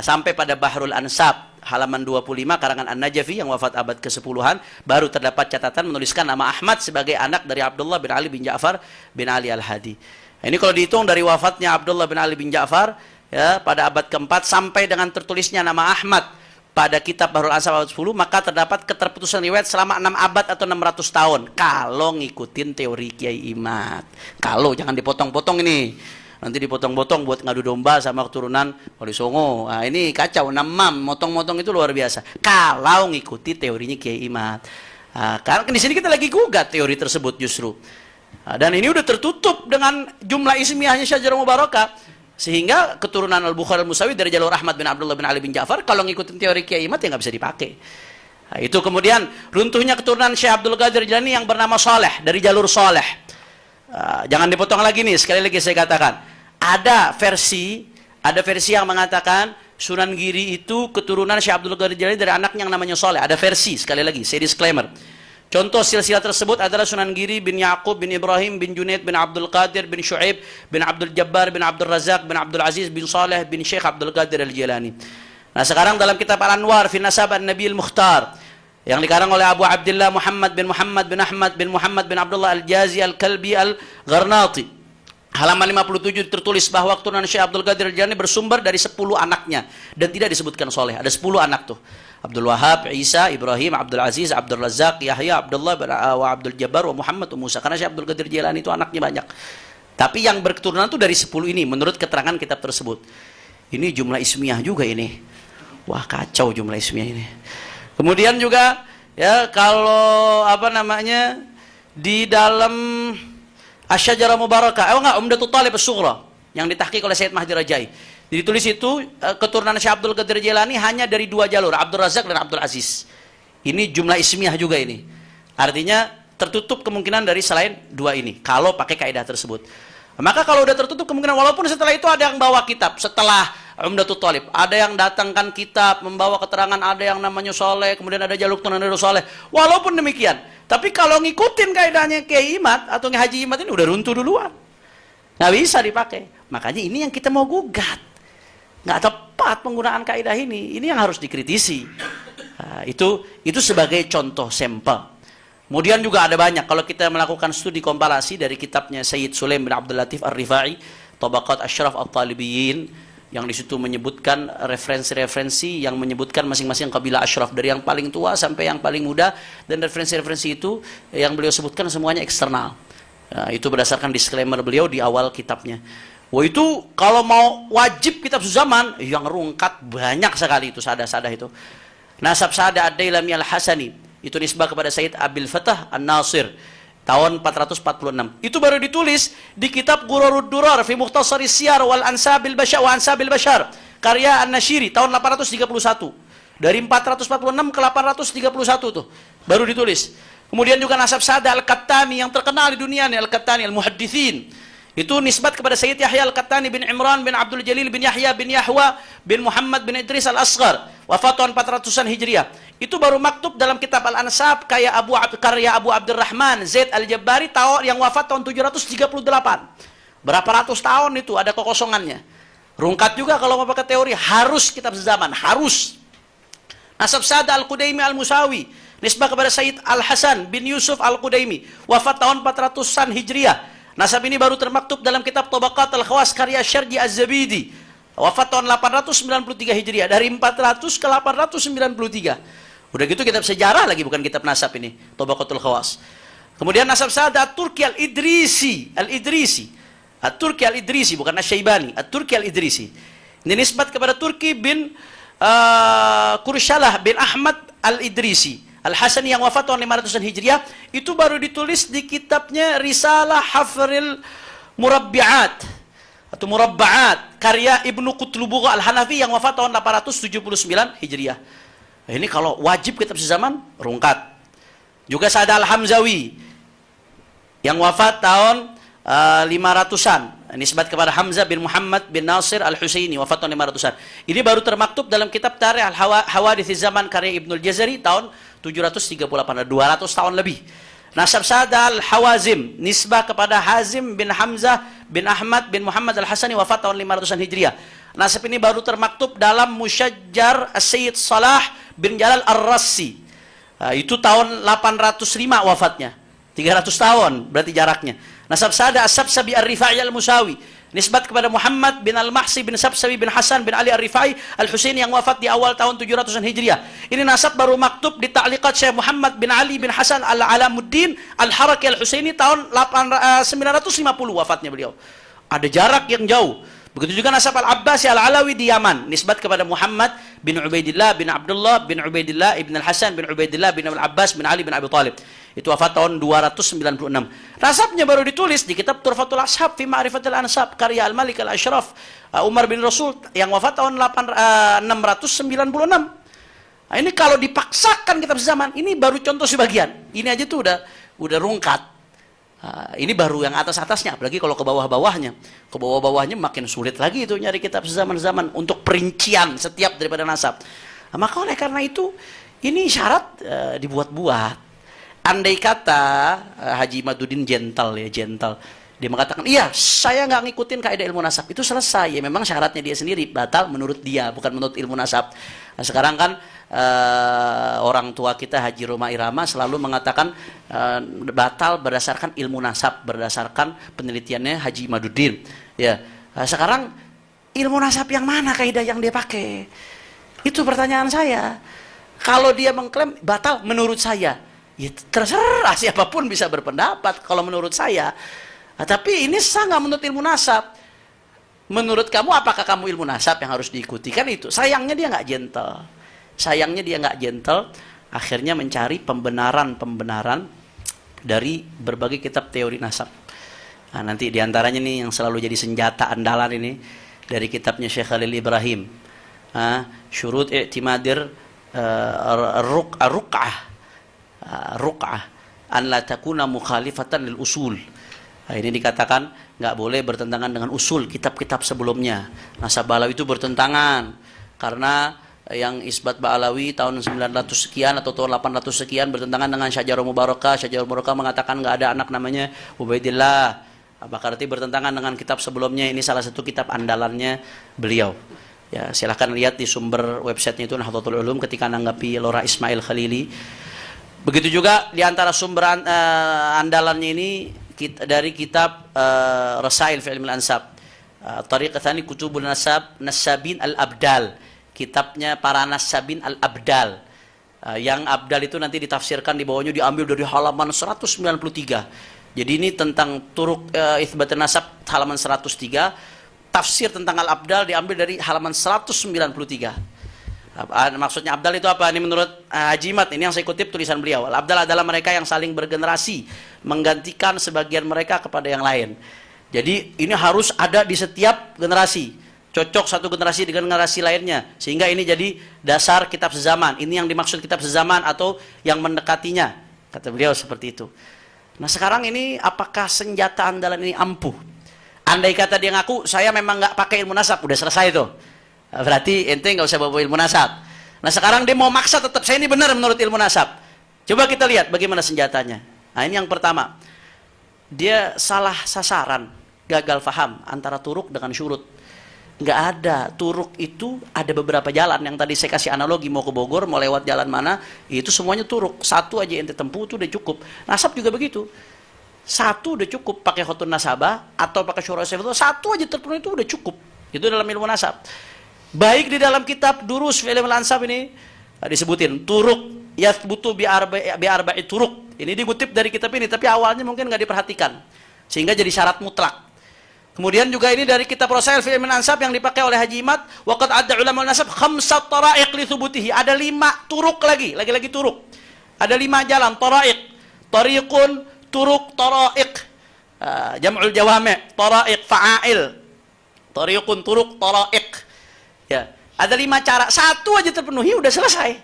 Sampai pada Bahrul Ansab halaman 25 karangan An-Najafi yang wafat abad ke-10-an baru terdapat catatan menuliskan nama Ahmad sebagai anak dari Abdullah bin Ali bin Ja'far bin Ali Al-Hadi. Ini kalau dihitung dari wafatnya Abdullah bin Ali bin Ja'far ya pada abad ke-4 sampai dengan tertulisnya nama Ahmad pada kitab Bahrul Ansab abad 10, maka terdapat keterputusan riwayat selama 6 abad atau 600 tahun. Kalau ngikutin teori Kiai Imad. Kalau jangan dipotong-potong ini. Nanti dipotong-potong buat ngadu domba sama keturunan Wali Songo. Nah, ini kacau, namam, motong-motong itu luar biasa. Kalau ngikuti teorinya Kiai Imad. Nah, karena di sini kita lagi gugat teori tersebut justru. Nah, dan ini udah tertutup dengan jumlah ismiyahnya Syajarah Mubarakah. Sehingga keturunan Al-Bukhari Al-Musawi dari jalur Ahmad bin Abdullah bin Ali bin Ja'far kalau ngikutin teori Kiai Imad ya nggak bisa dipakai. Nah, itu kemudian runtuhnya keturunan Syekh Abdul Qadir Jilani yang bernama Saleh dari jalur Saleh. Jangan dipotong lagi nih, sekali lagi saya katakan. Ada versi yang mengatakan Sunan Giri itu keturunan Syekh Abdul Qadir Jilani dari anaknya yang namanya Saleh. Ada versi, sekali lagi saya disclaimer. Contoh silsilah tersebut adalah Sunan Giri bin Yaqub bin Ibrahim bin Junaid bin Abdul Qadir bin Syu'aib bin Abdul Jabbar bin Abdul Razak bin Abdul Aziz bin Saleh bin Syekh Abdul Qadir Al-Jilani. Nah, sekarang dalam kitab Al-Anwar fi Nasab An-Nabi Al-Mukhtar yang dikarang oleh Abu Abdullah Muhammad bin Ahmad bin Muhammad bin Abdullah Al-Jazi Al-Kalbi Al-Gharnati, halaman 57 tertulis bahwa keturunan Syekh Abdul Qadir Al-Jilani bersumber dari 10 anaknya dan tidak disebutkan soleh. Ada 10 anak tuh. Abdul Wahab, Isa, Ibrahim, Abdul Aziz, Abdul Razak, Yahya, Abdullah, wa Abdul Jabbar, wa Muhammad, wa Musa. Karena Syekh Abdul Qadir Jilani itu anaknya banyak. Tapi yang berketurunan itu dari 10 ini menurut keterangan kitab tersebut. Ini jumlah ismiyah juga ini. Wah, kacau jumlah ismiyah ini. Kemudian juga ya kalau di dalam Asy-Syajarah Mubarakah, Umdatul Thalib As-Sughra yang ditahqiq oleh Sayyid Mahdi Rajai. Ditulis itu keturunan Syekh Abdul Qadir Jilani hanya dari 2 jalur, Abdul Razak dan Abdul Aziz. Ini jumlah ismiyah juga ini. Artinya tertutup kemungkinan dari selain 2 ini kalau pakai kaidah tersebut. Maka kalau udah tertutup kemungkinan, walaupun setelah itu ada yang bawa kitab, setelah Umdatul Thalib, ada yang datangkan kitab, membawa keterangan, ada yang namanya soleh, kemudian ada jaluk tunan dari soleh. Walaupun demikian, tapi kalau ngikutin kaidahnya Kiai Imad atau Haji Imad ini udah runtuh duluan. Nggak bisa dipakai. Makanya ini yang kita mau gugat. Nggak tepat penggunaan kaidah ini. Ini yang harus dikritisi. Nah, itu sebagai contoh sampel. Kemudian juga ada banyak. Kalau kita melakukan studi kompilasi dari kitabnya Sayyid Sulaim bin Abdul Latif Ar-Rifai, Tabaqat Asyraf At-Talibiyin, yang di situ menyebutkan referensi-referensi yang menyebutkan masing-masing kabilah asyraf dari yang paling tua sampai yang paling muda, dan referensi-referensi itu yang beliau sebutkan semuanya eksternal. Nah, itu berdasarkan disclaimer beliau di awal kitabnya. Wah, itu kalau mau wajib kitab zaman yang rungkat banyak sekali itu sada-sada itu. Nasab Sada Ad-Dailami Al-Hasani itu nisbah kepada Sayyid Abil Fatah An-Nasir tahun 446. Itu baru ditulis di kitab Ghurarud Durar fi Mukhtasari Siyar wal Ansabil Bashar wa Ansabil Bashar karya An-Nashiri tahun 831. Dari 446 ke 831 tuh baru ditulis. Kemudian juga Nasab Sada Al-Qattani yang terkenal di dunia nih, Al-Qattani Al-Muhaddithin. Itu nisbat kepada Sayyid Yahya Al-Qattani bin Imran bin Abdul Jalil bin Yahya bin Yahwa bin Muhammad bin Idris Al-Asghar, wafat tahun 400-an Hijriah. Itu baru maktub dalam kitab Al-Ansab karya Abu Abdurrahman Zaid Al-Jabbari tahun yang wafat tahun 738. Berapa ratus tahun itu ada kekosongannya. Rungkat juga kalau mau pakai teori, harus kitab sezaman, harus. Nasab Sada Al-Qudaimi Al-Musawi, nisbah kepada Sayyid Al-Hasan bin Yusuf Al-Qudaimi, wafat tahun 400-an Hijriah. Nasab ini baru termaktub dalam kitab Tabaqat Al-Khawas karya Syarji Az-Zabidi, wafat tahun 893 Hijriah, dari 400 ke 893. Udah gitu kitab sejarah lagi, bukan kitab nasab ini, Tabaqatul Khawas. Kemudian Nasab Sada At-Turki Al-Idrisi, At-Turki Al-Idrisi, bukan Asy-Syaibani, At-Turki Al-Idrisi. Ini nisbat kepada Turki bin Kurshalah bin Ahmad Al-Idrisi Al-Hasani yang wafat tahun 500-an Hijriah. Itu baru ditulis di kitabnya Risalah Hafril Murabbi'at atau Murabba'at karya Ibnu Qutlubugha Al-Hanafi yang wafat tahun 879 Hijriah. Nah, ini kalau wajib kitab sezaman, rungkat. Juga Sada Al-Hamzawi yang wafat tahun 500-an, nisbat kepada Hamzah bin Muhammad bin Nasir Al-Husaini, wafat tahun 500-an. Ini baru termaktub dalam kitab Tarikh Al-Hawadits Zaman karya Ibnul Jazari tahun 738, 200 tahun lebih. Nasab Sada Al-Hawazim, nisbah kepada Hazim bin Hamzah bin Ahmad bin Muhammad Al-Hasani, wafat tahun 500-an Hijriah. Nasab ini baru termaktub dalam Musyajjar As-Sayyid Salah bin Jalal Ar-Rassi. Itu tahun 805 wafatnya. 300 tahun berarti jaraknya. Nasab Sada As-Sabsabi Ar-Rifai Al-Musawi, nisbat kepada Muhammad bin Al-Mahsi bin Sabsabi bin Hasan bin Ali Ar-Rifai Al-Husaini yang wafat di awal tahun 700-an Hijriah. Ini nasab baru maktub di ta'liqat Syekh Muhammad bin Ali bin Hasan Al-Alamuddin Al-Haraki Al-Husaini tahun 950 wafatnya beliau. Ada jarak yang jauh. Begitu juga nasab Al-Abbasi Al-Alawi di Yaman, nisbat kepada Muhammad bin Ubaidillah bin Abdullah bin Ubaidillah ibn Al-Hasan bin Ubaidillah bin Al-Abbas bin Ali bin Abi Talib. Itu wafat tahun 296. Nasabnya baru ditulis di kitab Turfatul Ashab fi Ma'rifatil Ansab karya Al-Malik Al-Ashraf Umar bin Rasul yang wafat tahun 696. Nah, ini kalau dipaksakan kitab zaman, ini baru contoh sebagian. Ini aja tuh udah rungkat. Ini baru yang atas-atasnya, apalagi kalau ke bawah-bawahnya. Ke bawah-bawahnya makin sulit lagi itu nyari kitab zaman-zaman untuk perincian setiap daripada nasab. Nah, maka oleh karena itu ini syarat dibuat-buat. Andai kata Haji Imaduddin gentle, Dia mengatakan, iya, saya nggak ngikutin kaidah ilmu nasab. Itu selesai. Ya, memang syaratnya dia sendiri batal menurut dia, bukan menurut ilmu nasab. Nah, sekarang kan orang tua kita Haji Roma Irama selalu mengatakan batal berdasarkan ilmu nasab, berdasarkan penelitiannya Haji Imaduddin. Ya, nah, sekarang ilmu nasab yang mana kaidah yang dia pakai? Itu pertanyaan saya. Kalau dia mengklaim batal menurut saya, ya terserah, siapapun bisa berpendapat kalau menurut saya. Nah, tapi ini sangat menurut ilmu nasab. Menurut kamu, apakah kamu ilmu nasab yang harus diikuti? Kan itu. Sayangnya dia nggak gentle. Sayangnya dia nggak gentle. Akhirnya mencari pembenaran-pembenaran dari berbagai kitab teori nasab. Nah, nanti diantaranya nih yang selalu jadi senjata andalan ini dari kitabnya Syekh Khalil Ibrahim. Syurut i'timadir ruk'ah an la takuna mukhalifatan lil usul. Nah, ini dikatakan nggak boleh bertentangan dengan usul kitab-kitab sebelumnya. Nasab Ba'alawi itu bertentangan karena yang isbat Ba'alawi tahun 900 sekian atau tahun 800 sekian bertentangan dengan Syajarul Mubarakah. Syajarul Mubarakah mengatakan nggak ada anak namanya Ubaidillah. Berarti bertentangan dengan kitab sebelumnya. Ini salah satu kitab andalannya beliau. Ya, silahkan lihat di sumber websitenya itu Nahdlatul Ulum ketika menanggapi Lora Ismail Khalili. Begitu juga di antara sumber andalannya ini dari kitab Rasail fi Ilmi Al-Ansab. Tariqah Tsani Kutubun Nasabin Al-Abdal. Kitabnya para Nasabin Al-Abdal. Yang Abdal itu nanti ditafsirkan di bawahnya diambil dari halaman 193. Jadi ini tentang turuk itsbat nasab halaman 103. Tafsir tentang Al-Abdal diambil dari halaman 193. Maksudnya Abdal itu apa? Ini menurut Haji Mat, ini yang saya kutip tulisan beliau. Al-Abdal adalah mereka yang saling bergenerasi, menggantikan sebagian mereka kepada yang lain. Jadi ini harus ada di setiap generasi, cocok satu generasi dengan generasi lainnya, sehingga ini jadi dasar kitab sezaman. Ini yang dimaksud kitab sezaman atau yang mendekatinya, kata beliau seperti itu. Nah, sekarang ini apakah senjata andalan ini ampuh? Andai kata dia ngaku saya memang nggak pakai ilmu nasab, udah selesai itu. Berarti ente nggak usah bawa ilmu nasab. Nah, sekarang dia mau maksa tetap saya ini benar menurut ilmu nasab. Coba kita lihat bagaimana senjatanya. Nah, ini yang pertama. Dia salah sasaran, gagal faham antara turuk dengan syurut. Nggak ada. Turuk itu ada beberapa jalan yang tadi saya kasih analogi, mau ke Bogor, mau lewat jalan mana, itu semuanya turuk. Satu aja ente tempuh itu udah cukup. Nasab juga begitu. Satu udah cukup, pakai khotun nasabah atau pakai syurah syafat, satu aja terpenuhi itu udah cukup. Itu dalam ilmu nasab. Baik di dalam kitab Durus fi Ilmi Al-Ansab ini disebutin turuk yathbutu bi arba'i turuk. Ini dikutip dari kitab ini, tapi awalnya mungkin nggak diperhatikan sehingga jadi syarat mutlak. Kemudian juga ini dari kitab Rasail fi Ilmi Al-Ansab yang dipakai oleh Haji Imad, waqad adda ulama al-nasab khamsat tara'iq li thubutihi. Ada 5 turuk lagi turuk. Ada 5 jalan tara'iq. Tariqun, turuk, tara'iq. Jam'ul jawami', tara'iq, fa'ail. Tariqun, turuk, tara'iq. Ya, ada 5 cara, satu aja terpenuhi udah selesai.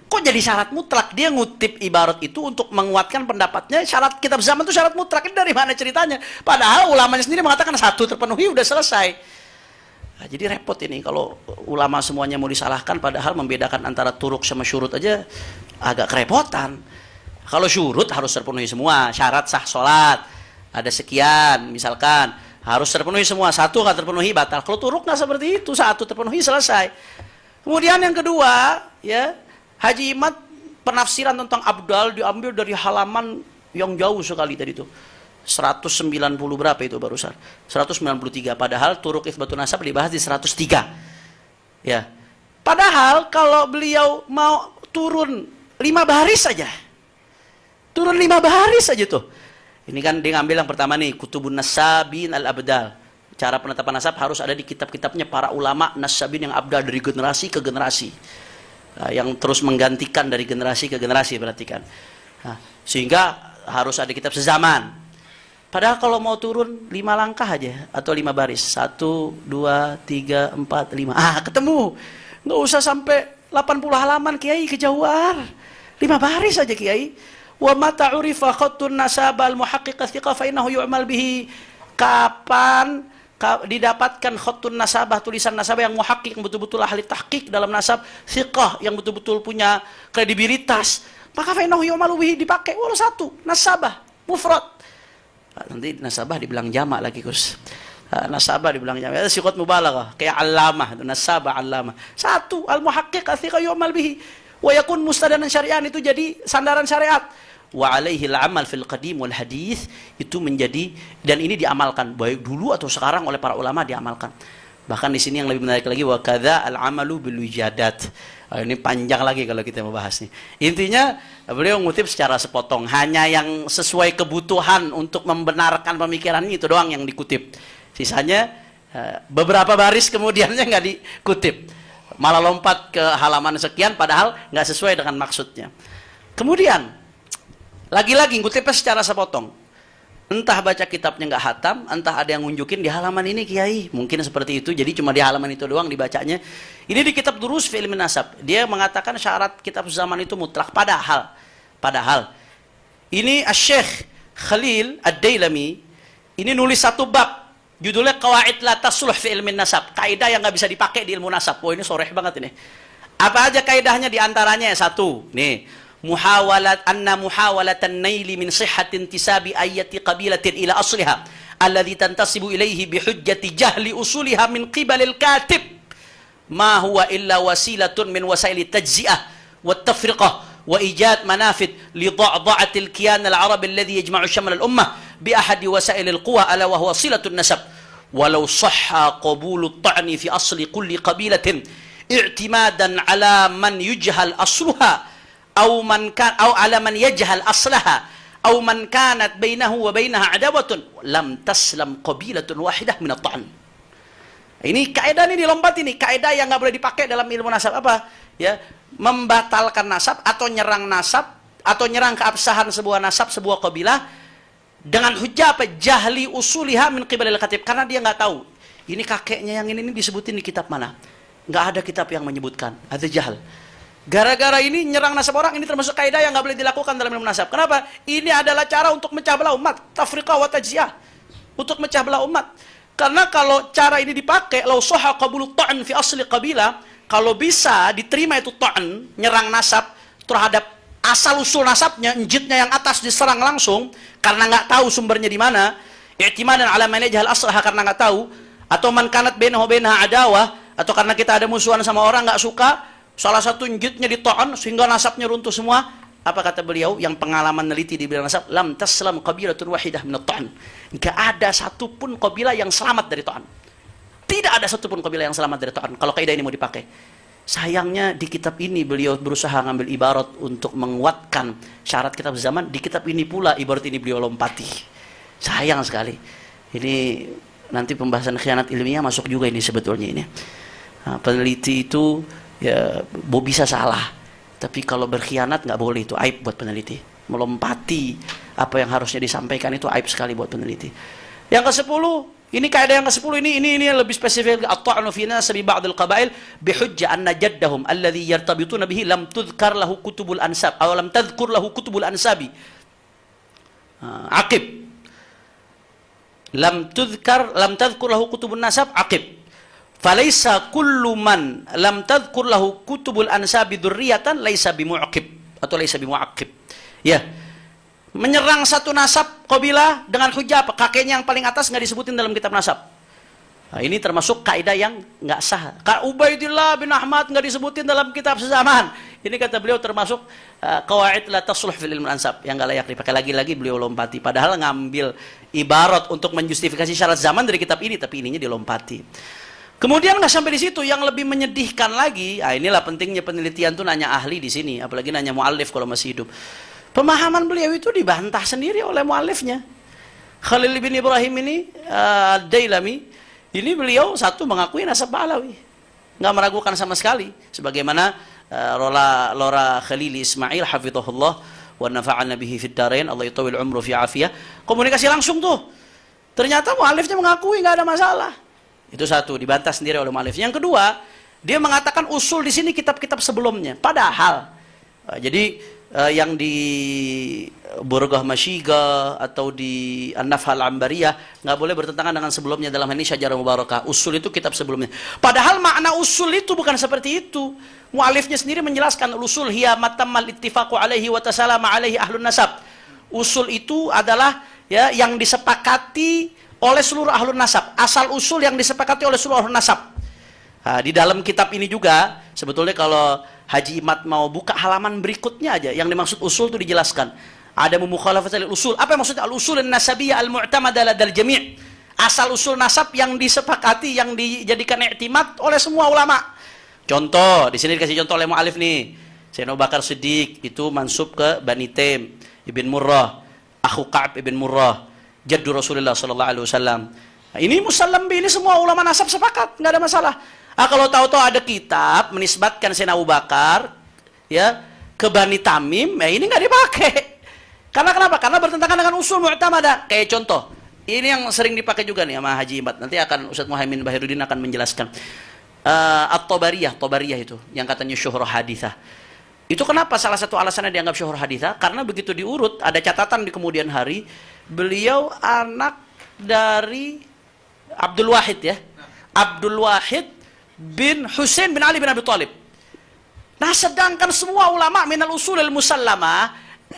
Kok jadi syarat mutlak? Dia ngutip ibarat itu untuk menguatkan pendapatnya. Syarat kitab zaman itu syarat mutlak. Ini dari mana ceritanya? Padahal ulamanya sendiri mengatakan satu terpenuhi udah selesai. Nah, jadi repot ini kalau ulama semuanya mau disalahkan, padahal membedakan antara turuk sama syurut aja agak kerepotan. Kalau syurut harus terpenuhi semua, syarat sah sholat ada sekian misalkan, harus terpenuhi semua, satu nggak terpenuhi batal. Kalau turuk nggak seperti itu, satu terpenuhi selesai. Kemudian yang kedua, ya Haji Imad penafsiran tentang Abdal diambil dari halaman yang jauh sekali tadi itu. 190 berapa itu barusan? 193. Padahal turuk itsbatun nasab dibahas di 103. Ya. Padahal kalau beliau mau turun 5 baris saja. Turun 5 baris saja tuh. Ini kan dia ngambil yang pertama nih, Kutubun Nasabin Al-Abdal. Cara penetapan nasab harus ada di kitab-kitabnya para ulama nasabin yang abdal dari generasi ke generasi. Nah, yang terus menggantikan dari generasi ke generasi, perhatikan. Nah, sehingga harus ada kitab sezaman. Padahal kalau mau turun 5 langkah aja atau 5 baris. 1, 2, 3, 4, 5. Ketemu. Nggak usah sampai 80 halaman Kiai kejauhan. 5 baris aja Kiai. Wa mata urifa khattun nasabal muhaqqiq thiqah fa innahu yu'mal bihi. Kapan didapatkan khattun nasabah, tulisan nasabah yang muhaqqiq, yang betul-betul ahli tahqiq dalam nasab, thiqah yang betul-betul punya kredibilitas, maka fa innahu yu'mal bihi, dipakai walau satu nasabah mufrad. Nanti nasabah dibilang jamak lagi, Gus. Nasabah dibilang jamak. Itu siqat mubalaghah, kayak allamah, nasabah allamah. Satu, al-muhaqqiq athika yu'mal bihi wa yakun mustadanan syari'an, itu jadi sandaran syariat. Wa alaihi al-amal fil qadim wal hadith, itu menjadi, dan ini diamalkan baik dulu atau sekarang oleh para ulama diamalkan. Bahkan di sini yang lebih menarik lagi, wa kadza al-amalu bil wijadat. Ini panjang lagi kalau kita mau bahas nih. Intinya beliau ngutip secara sepotong, hanya yang sesuai kebutuhan untuk membenarkan pemikiran itu doang yang dikutip. Sisanya beberapa baris kemudiannya nggak dikutip, malah lompat ke halaman sekian padahal nggak sesuai dengan maksudnya. Kemudian lagi-lagi ngutipnya secara sepotong. Entah baca kitabnya nggak hatam, entah ada yang nunjukin di halaman ini kiai, mungkin seperti itu. Jadi cuma di halaman itu doang dibacanya. Ini di kitab Durus fi Ilmin Nasab, dia mengatakan syarat kitab zaman itu mutlak. Padahal ini Asy-Syaikh Khalil Ad-Dailami ini nulis satu bab, judulnya Qawaid la tasluh fi Ilmin Nasab, kaidah yang nggak bisa dipakai di ilmu nasab. Wah, ini soreh banget ini. Apa aja kaidahnya? Di antaranya satu, nih, muhawalatan naili min sihhatin intisabi ayati qabilatin ila asliha alladhi tantasibu ilaihi bihujjati jahli usuliha min qibalil katib ma huwa illa wasilatun min wasaili tajzi'ah wa tafriqah wa ijad manafid li dha'dha'atil kiyan al-arabi alladhi yajma'u shamla al-ummah bi ahadi wasailil quwa ala wa huwa silatun nasab walau sahha qabulu at-ta'ni fi asli kulli qabilatin i'timadan ala man yujhal asluha أو على من يجهل أصلها أو من كانت بينه وبينها عداوة لم تسلم قبيلة واحدة من الطعن. Ini kaidah ini dilompat, ini kaidah yang nggak boleh dipakai dalam ilmu nasab. Apa? Ya, membatalkan nasab atau nyerang nasab atau nyerang keabsahan sebuah nasab, sebuah kabilah dengan hujah apa? Jahli usuliha min qibalil khatib, karena dia nggak tahu ini kakeknya yang ini disebutin di kitab mana. Nggak ada kitab yang menyebutkan. Ada jahal. Gara-gara ini nyerang nasab orang, ini termasuk kaidah yang nggak boleh dilakukan dalam ilmu nasab. Kenapa? Ini adalah cara untuk mecah belah umat, tafriqah wa tajziyah, untuk mecah belah umat. Karena kalau cara ini dipakai, lau sahha qabulu ta'n fi asli qabilah, kalau bisa diterima itu ta'n, nyerang nasab terhadap asal usul nasabnya, njitnya yang atas diserang langsung karena nggak tahu sumbernya di mana, i'timadan ala man yajhal aslaha, karena nggak tahu, atau man kanat bainahu bainaha adawah, atau karena kita ada musuhan sama orang nggak suka, salah satu njitnya dito'an sehingga nasabnya runtuh semua. Apa kata beliau yang pengalaman neliti di bidang nasab? Lam taslam qabilatun wahidah min at-ta'an. Enggak ada satupun kabilah yang selamat dari ta'an. Tidak ada satupun kabilah yang selamat dari ta'an kalau kaidah ini mau dipakai. Sayangnya di kitab ini beliau berusaha ngambil ibarat untuk menguatkan syarat kitab zaman. Di kitab ini pula ibarat ini beliau lompati. Sayang sekali. Ini nanti pembahasan khianat ilmiah masuk juga ini sebetulnya ini. Nah, peneliti itu ya bisa salah, tapi kalau berkhianat nggak boleh, itu aib buat peneliti. Melompati apa yang harusnya disampaikan itu aib sekali buat peneliti. Yang ke-10, ini kaidah yang ke-10 ini lebih spesifik, at-ta'nu fi nasabi ba'dil qabail bihujja anna jaddahum alladhi yartabituna bihi lam tudhkar lahu kutubul ansab aw lam tadhkur lahu kutubul ansabi. Aqib. Lam tadhkur lahu kutubun nasab aqib. Falaisa kullu man lam tadhkur lahu kutubul ansabi dzurriyatan laisa bimu'aqib atau laisa bimu'aqib. Ya. Menyerang satu nasab qabilah dengan hujah apa? Kakeknya yang paling atas enggak disebutin dalam kitab nasab. Nah, ini termasuk kaidah yang enggak sah. Ubaidillah bin Ahmad enggak disebutin dalam kitab sezaman. Ini kata beliau termasuk qawaid la tasluh fil ilmu ansab yang enggak layak dipakai. Lagi-lagi beliau lompati, padahal ngambil ibarat untuk menjustifikasi syarat zaman dari kitab ini, tapi ininya dilompati. Kemudian nggak sampai di situ, yang lebih menyedihkan lagi, inilah pentingnya penelitian tuh nanya ahli di sini, apalagi nanya muallif kalau masih hidup. Pemahaman beliau itu dibantah sendiri oleh muallifnya. Khalil bin Ibrahim ini, Dailami, ini beliau satu mengakui nasab Ba'alawi, nggak meragukan sama sekali, sebagaimana Lora Khalil Ismail hafizahullah wa nafa'ana bihi fid darain, Allah yutawil umru fi afiyah. Komunikasi langsung tuh. Ternyata muallifnya mengakui nggak ada masalah. Itu satu, dibantah sendiri oleh mu'allif. Yang kedua, dia mengatakan usul di sini kitab-kitab sebelumnya. Padahal, jadi yang di Burghah Mashiga atau di An-Nafhal Ambariyah nggak boleh bertentangan dengan sebelumnya dalam ini Syajarah Mubarakah. Usul itu kitab sebelumnya. Padahal makna usul itu bukan seperti itu. Mu'allifnya sendiri menjelaskan usul hiya matammal ittifaqu alaihi wa tasalama alaihi ahlun nasab. Usul itu adalah ya yang disepakati oleh seluruh ahlun nasab, asal usul yang disepakati oleh seluruh ahlun nasab. Nah, di dalam kitab ini juga sebetulnya kalau Haji Imad mau buka halaman berikutnya aja yang dimaksud usul itu dijelaskan. Ada mukhalafat usul. Apa yang maksudnya al-usul an-nasabiyyah al-mu'tamadah ladal jami'? Asal usul nasab yang disepakati, yang dijadikan i'timad oleh semua ulama. Contoh, di sini dikasih contoh oleh mu'alif nih. Sayyidina Abu Bakar Siddiq itu mansub ke Bani Taim ibn Murrah, akhu Ka'ab ibn Murrah, jaddu Rasulullah sallallahu alaihi wasallam. Nah, ini musallam ini semua ulama nasab sepakat, nggak ada masalah. Kalau tahu-tahu ada kitab menisbatkan Sayyidina Abu Bakar ya ke Bani Tamim, ya ini nggak dipakai. Karena kenapa? Karena bertentangan dengan usul mu'tamadah. Kayak contoh, ini yang sering dipakai juga nih sama Haji Imad. Nanti akan Ustaz Muhaimin Bahiruddin akan menjelaskan. At-Tabariyah itu yang katanya syuhur hadithah. Itu kenapa salah satu alasannya dianggap syuhur hadithah? Karena begitu diurut, ada catatan di kemudian hari, beliau anak dari Abdul Wahid ya. Abdul Wahid bin Husain bin Ali bin Abi Thalib. Nah, sedangkan semua ulama minal usulil musallamah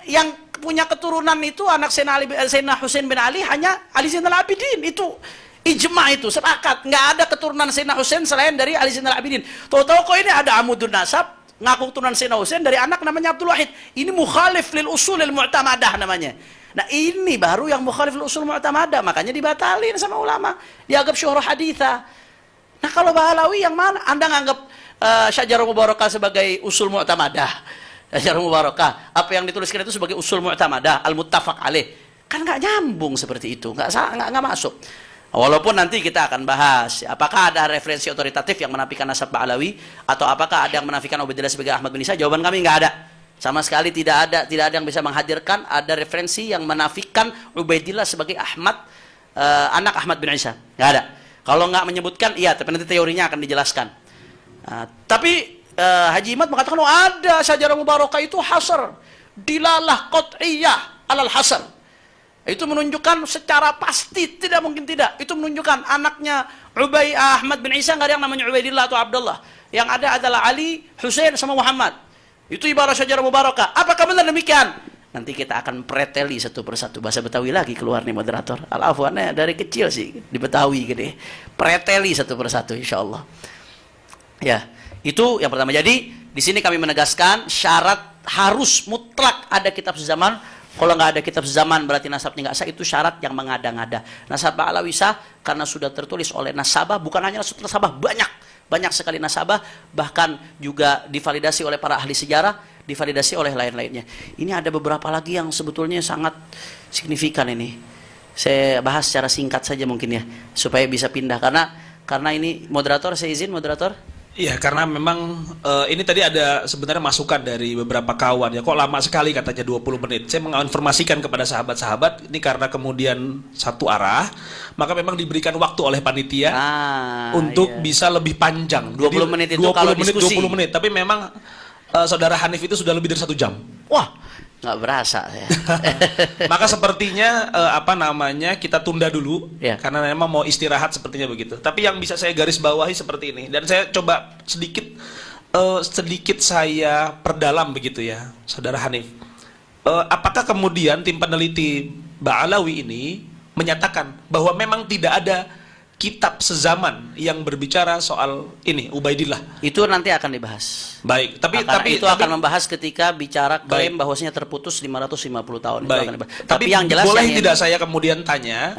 yang punya keturunan itu anak Sayyidina Husain bin Ali hanya Ali Zainal Abidin. Itu ijma, itu sepakat. Nggak ada keturunan Sayyidina Husain selain dari Ali Zainal Abidin. Tahu-tahu kok ini ada amudun nasab ngaku keturunan Sayyidina Husain dari anak namanya Abdul Wahid. Ini mukhalif lil usulil mu'tamadah namanya. Nah, ini baru yang mukhalif lil usul mu'tamadah, makanya dibatalin sama ulama. Dianggap syuhur haditsah. Nah, kalau Bahalawi yang mana? Anda nganggap Syajarul Mubarakah sebagai usul mu'tamadah. Syajarul Mubarakah, apa yang dituliskan itu sebagai usul mu'tamadah, al-muttafaq alaih. Kan nggak nyambung seperti itu, nggak masuk. Walaupun nanti kita akan bahas apakah ada referensi otoritatif yang menafikan nasab Bahalawi atau apakah ada yang menafikan Ubaidillah sebagai Ahmad bin Isa. Jawaban kami nggak ada. Sama sekali tidak ada yang bisa menghadirkan ada referensi yang menafikan Ubaidillah sebagai anak Ahmad bin Isa. Nggak ada. Kalau nggak menyebutkan, iya, tapi nanti teorinya akan dijelaskan. Tapi Haji Imad mengatakan, ada Syajarah Mubarakah itu hasar, dilalah qat'iyah alal hasar. Itu menunjukkan secara pasti, tidak mungkin tidak. Itu menunjukkan anaknya Ahmad bin Isa nggak ada yang namanya Ubaidillah atau Abdullah. Yang ada adalah Ali, Husain sama Muhammad. Itu ibarat Syajarah Mubarakah. Apakah benar demikian? Nanti kita akan preteli satu persatu. Bahasa Betawi lagi keluar nih moderator. Al-afwannya dari kecil sih di Betawi gede. Preteli satu persatu insyaallah. Ya, itu yang pertama. Jadi di sini kami menegaskan syarat harus mutlak ada kitab sezaman. Kalau nggak ada kitab sezaman berarti nasabnya nggak sah. Itu syarat yang mengada-ngada. Nasab Ba'alawi sah karena sudah tertulis oleh nasabah. Bukan hanya nasabah, banyak sekali nasabah. Bahkan juga divalidasi oleh para ahli sejarah, divalidasi oleh lain-lainnya. Ini ada beberapa lagi yang sebetulnya sangat signifikan ini. Saya bahas secara singkat saja mungkin ya, supaya bisa pindah karena ini moderator, saya izin moderator. Iya, karena memang ini tadi ada sebenarnya masukan dari beberapa kawan ya, kok lama sekali katanya 20 menit. Saya menginformasikan kepada sahabat-sahabat ini karena kemudian satu arah, maka memang diberikan waktu oleh panitia untuk bisa lebih panjang. 20 menit itu 20 kalau menit, diskusi. 20 menit, tapi memang Saudara Hanif itu sudah lebih dari 1 jam. Wah, nggak berasa ya. Maka sepertinya kita tunda dulu Ya. karena memang mau istirahat sepertinya begitu. Tapi yang bisa saya garis bawahi seperti ini, dan saya coba sedikit saya perdalam begitu ya, Saudara Hanif. Apakah kemudian tim peneliti Ba'alawi ini menyatakan bahwa memang tidak ada kitab sezaman yang berbicara soal ini Ubaidillah? Itu nanti akan dibahas. Baik, tapi akan membahas ketika bicara klaim bahwasanya terputus 550 tahun. Itu akan dibahas. Tapi yang jelas boleh yang tidak saya kemudian tanya,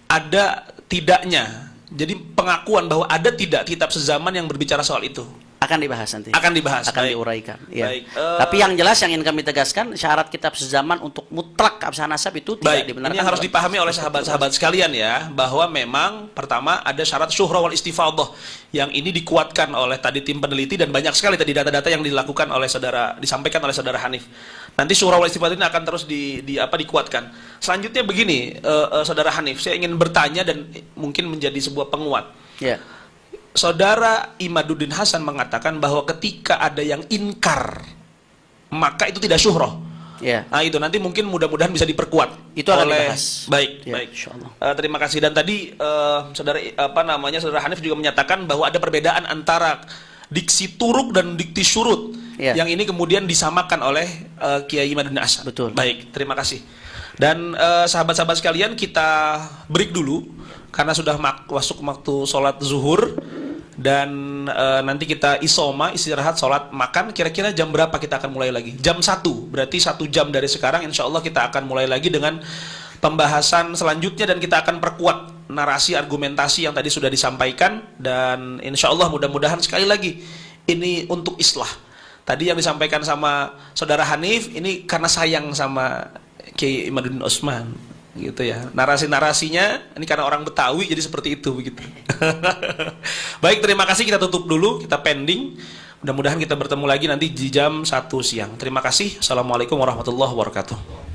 ada tidaknya? Jadi pengakuan bahwa ada tidak kitab sezaman yang berbicara soal itu? Akan dibahas nanti. Akan dibahas. Akan baik. diuraikan. Ya. Baik. Tapi yang jelas yang ingin kami tegaskan, syarat kitab sezaman untuk mutlak absah nasab itu tidak dibenarkan. Ini yang harus dipahami oleh sahabat-sahabat sekalian ya, bahwa memang pertama ada syarat syuhra wal istifadhah yang ini dikuatkan oleh tadi tim peneliti dan banyak sekali tadi data-data yang dilakukan oleh disampaikan oleh saudara Hanif. Nanti syuhra wal istifadhah ini akan terus dikuatkan. Selanjutnya begini, saudara Hanif, saya ingin bertanya dan mungkin menjadi sebuah penguat. Ya. Saudara Imaduddin Hasan mengatakan bahwa ketika ada yang inkar, maka itu tidak syuhroh. Ya. Nah itu nanti mungkin mudah-mudahan bisa diperkuat. Itu akan oleh dibahas. Baik, Ya, baik. insyaallah. Terima kasih. Dan tadi saudara Hanif juga menyatakan bahwa ada perbedaan antara diksi turuk dan diksi syurut. Ya. Yang ini kemudian disamakan oleh Kiai Imaduddin Hasan. Betul. Baik, terima kasih. Dan sahabat-sahabat sekalian, kita break dulu karena sudah masuk waktu sholat zuhur. Dan nanti kita isoma, istirahat, sholat, makan. Kira-kira jam berapa kita akan mulai lagi? Jam 1, berarti 1 jam dari sekarang insya Allah kita akan mulai lagi dengan pembahasan selanjutnya. Dan kita akan perkuat narasi argumentasi yang tadi sudah disampaikan. Dan insya Allah mudah-mudahan sekali lagi ini untuk islah. Tadi yang disampaikan sama Saudara Hanif, ini karena sayang sama Kiai Imaduddin Utsman, gitu ya. Narasi-narasinya ini karena orang Betawi jadi seperti itu begitu. Baik, terima kasih, kita tutup dulu, kita pending. Mudah-mudahan kita bertemu lagi nanti di jam 1 siang. Terima kasih. Assalamualaikum warahmatullahi wabarakatuh.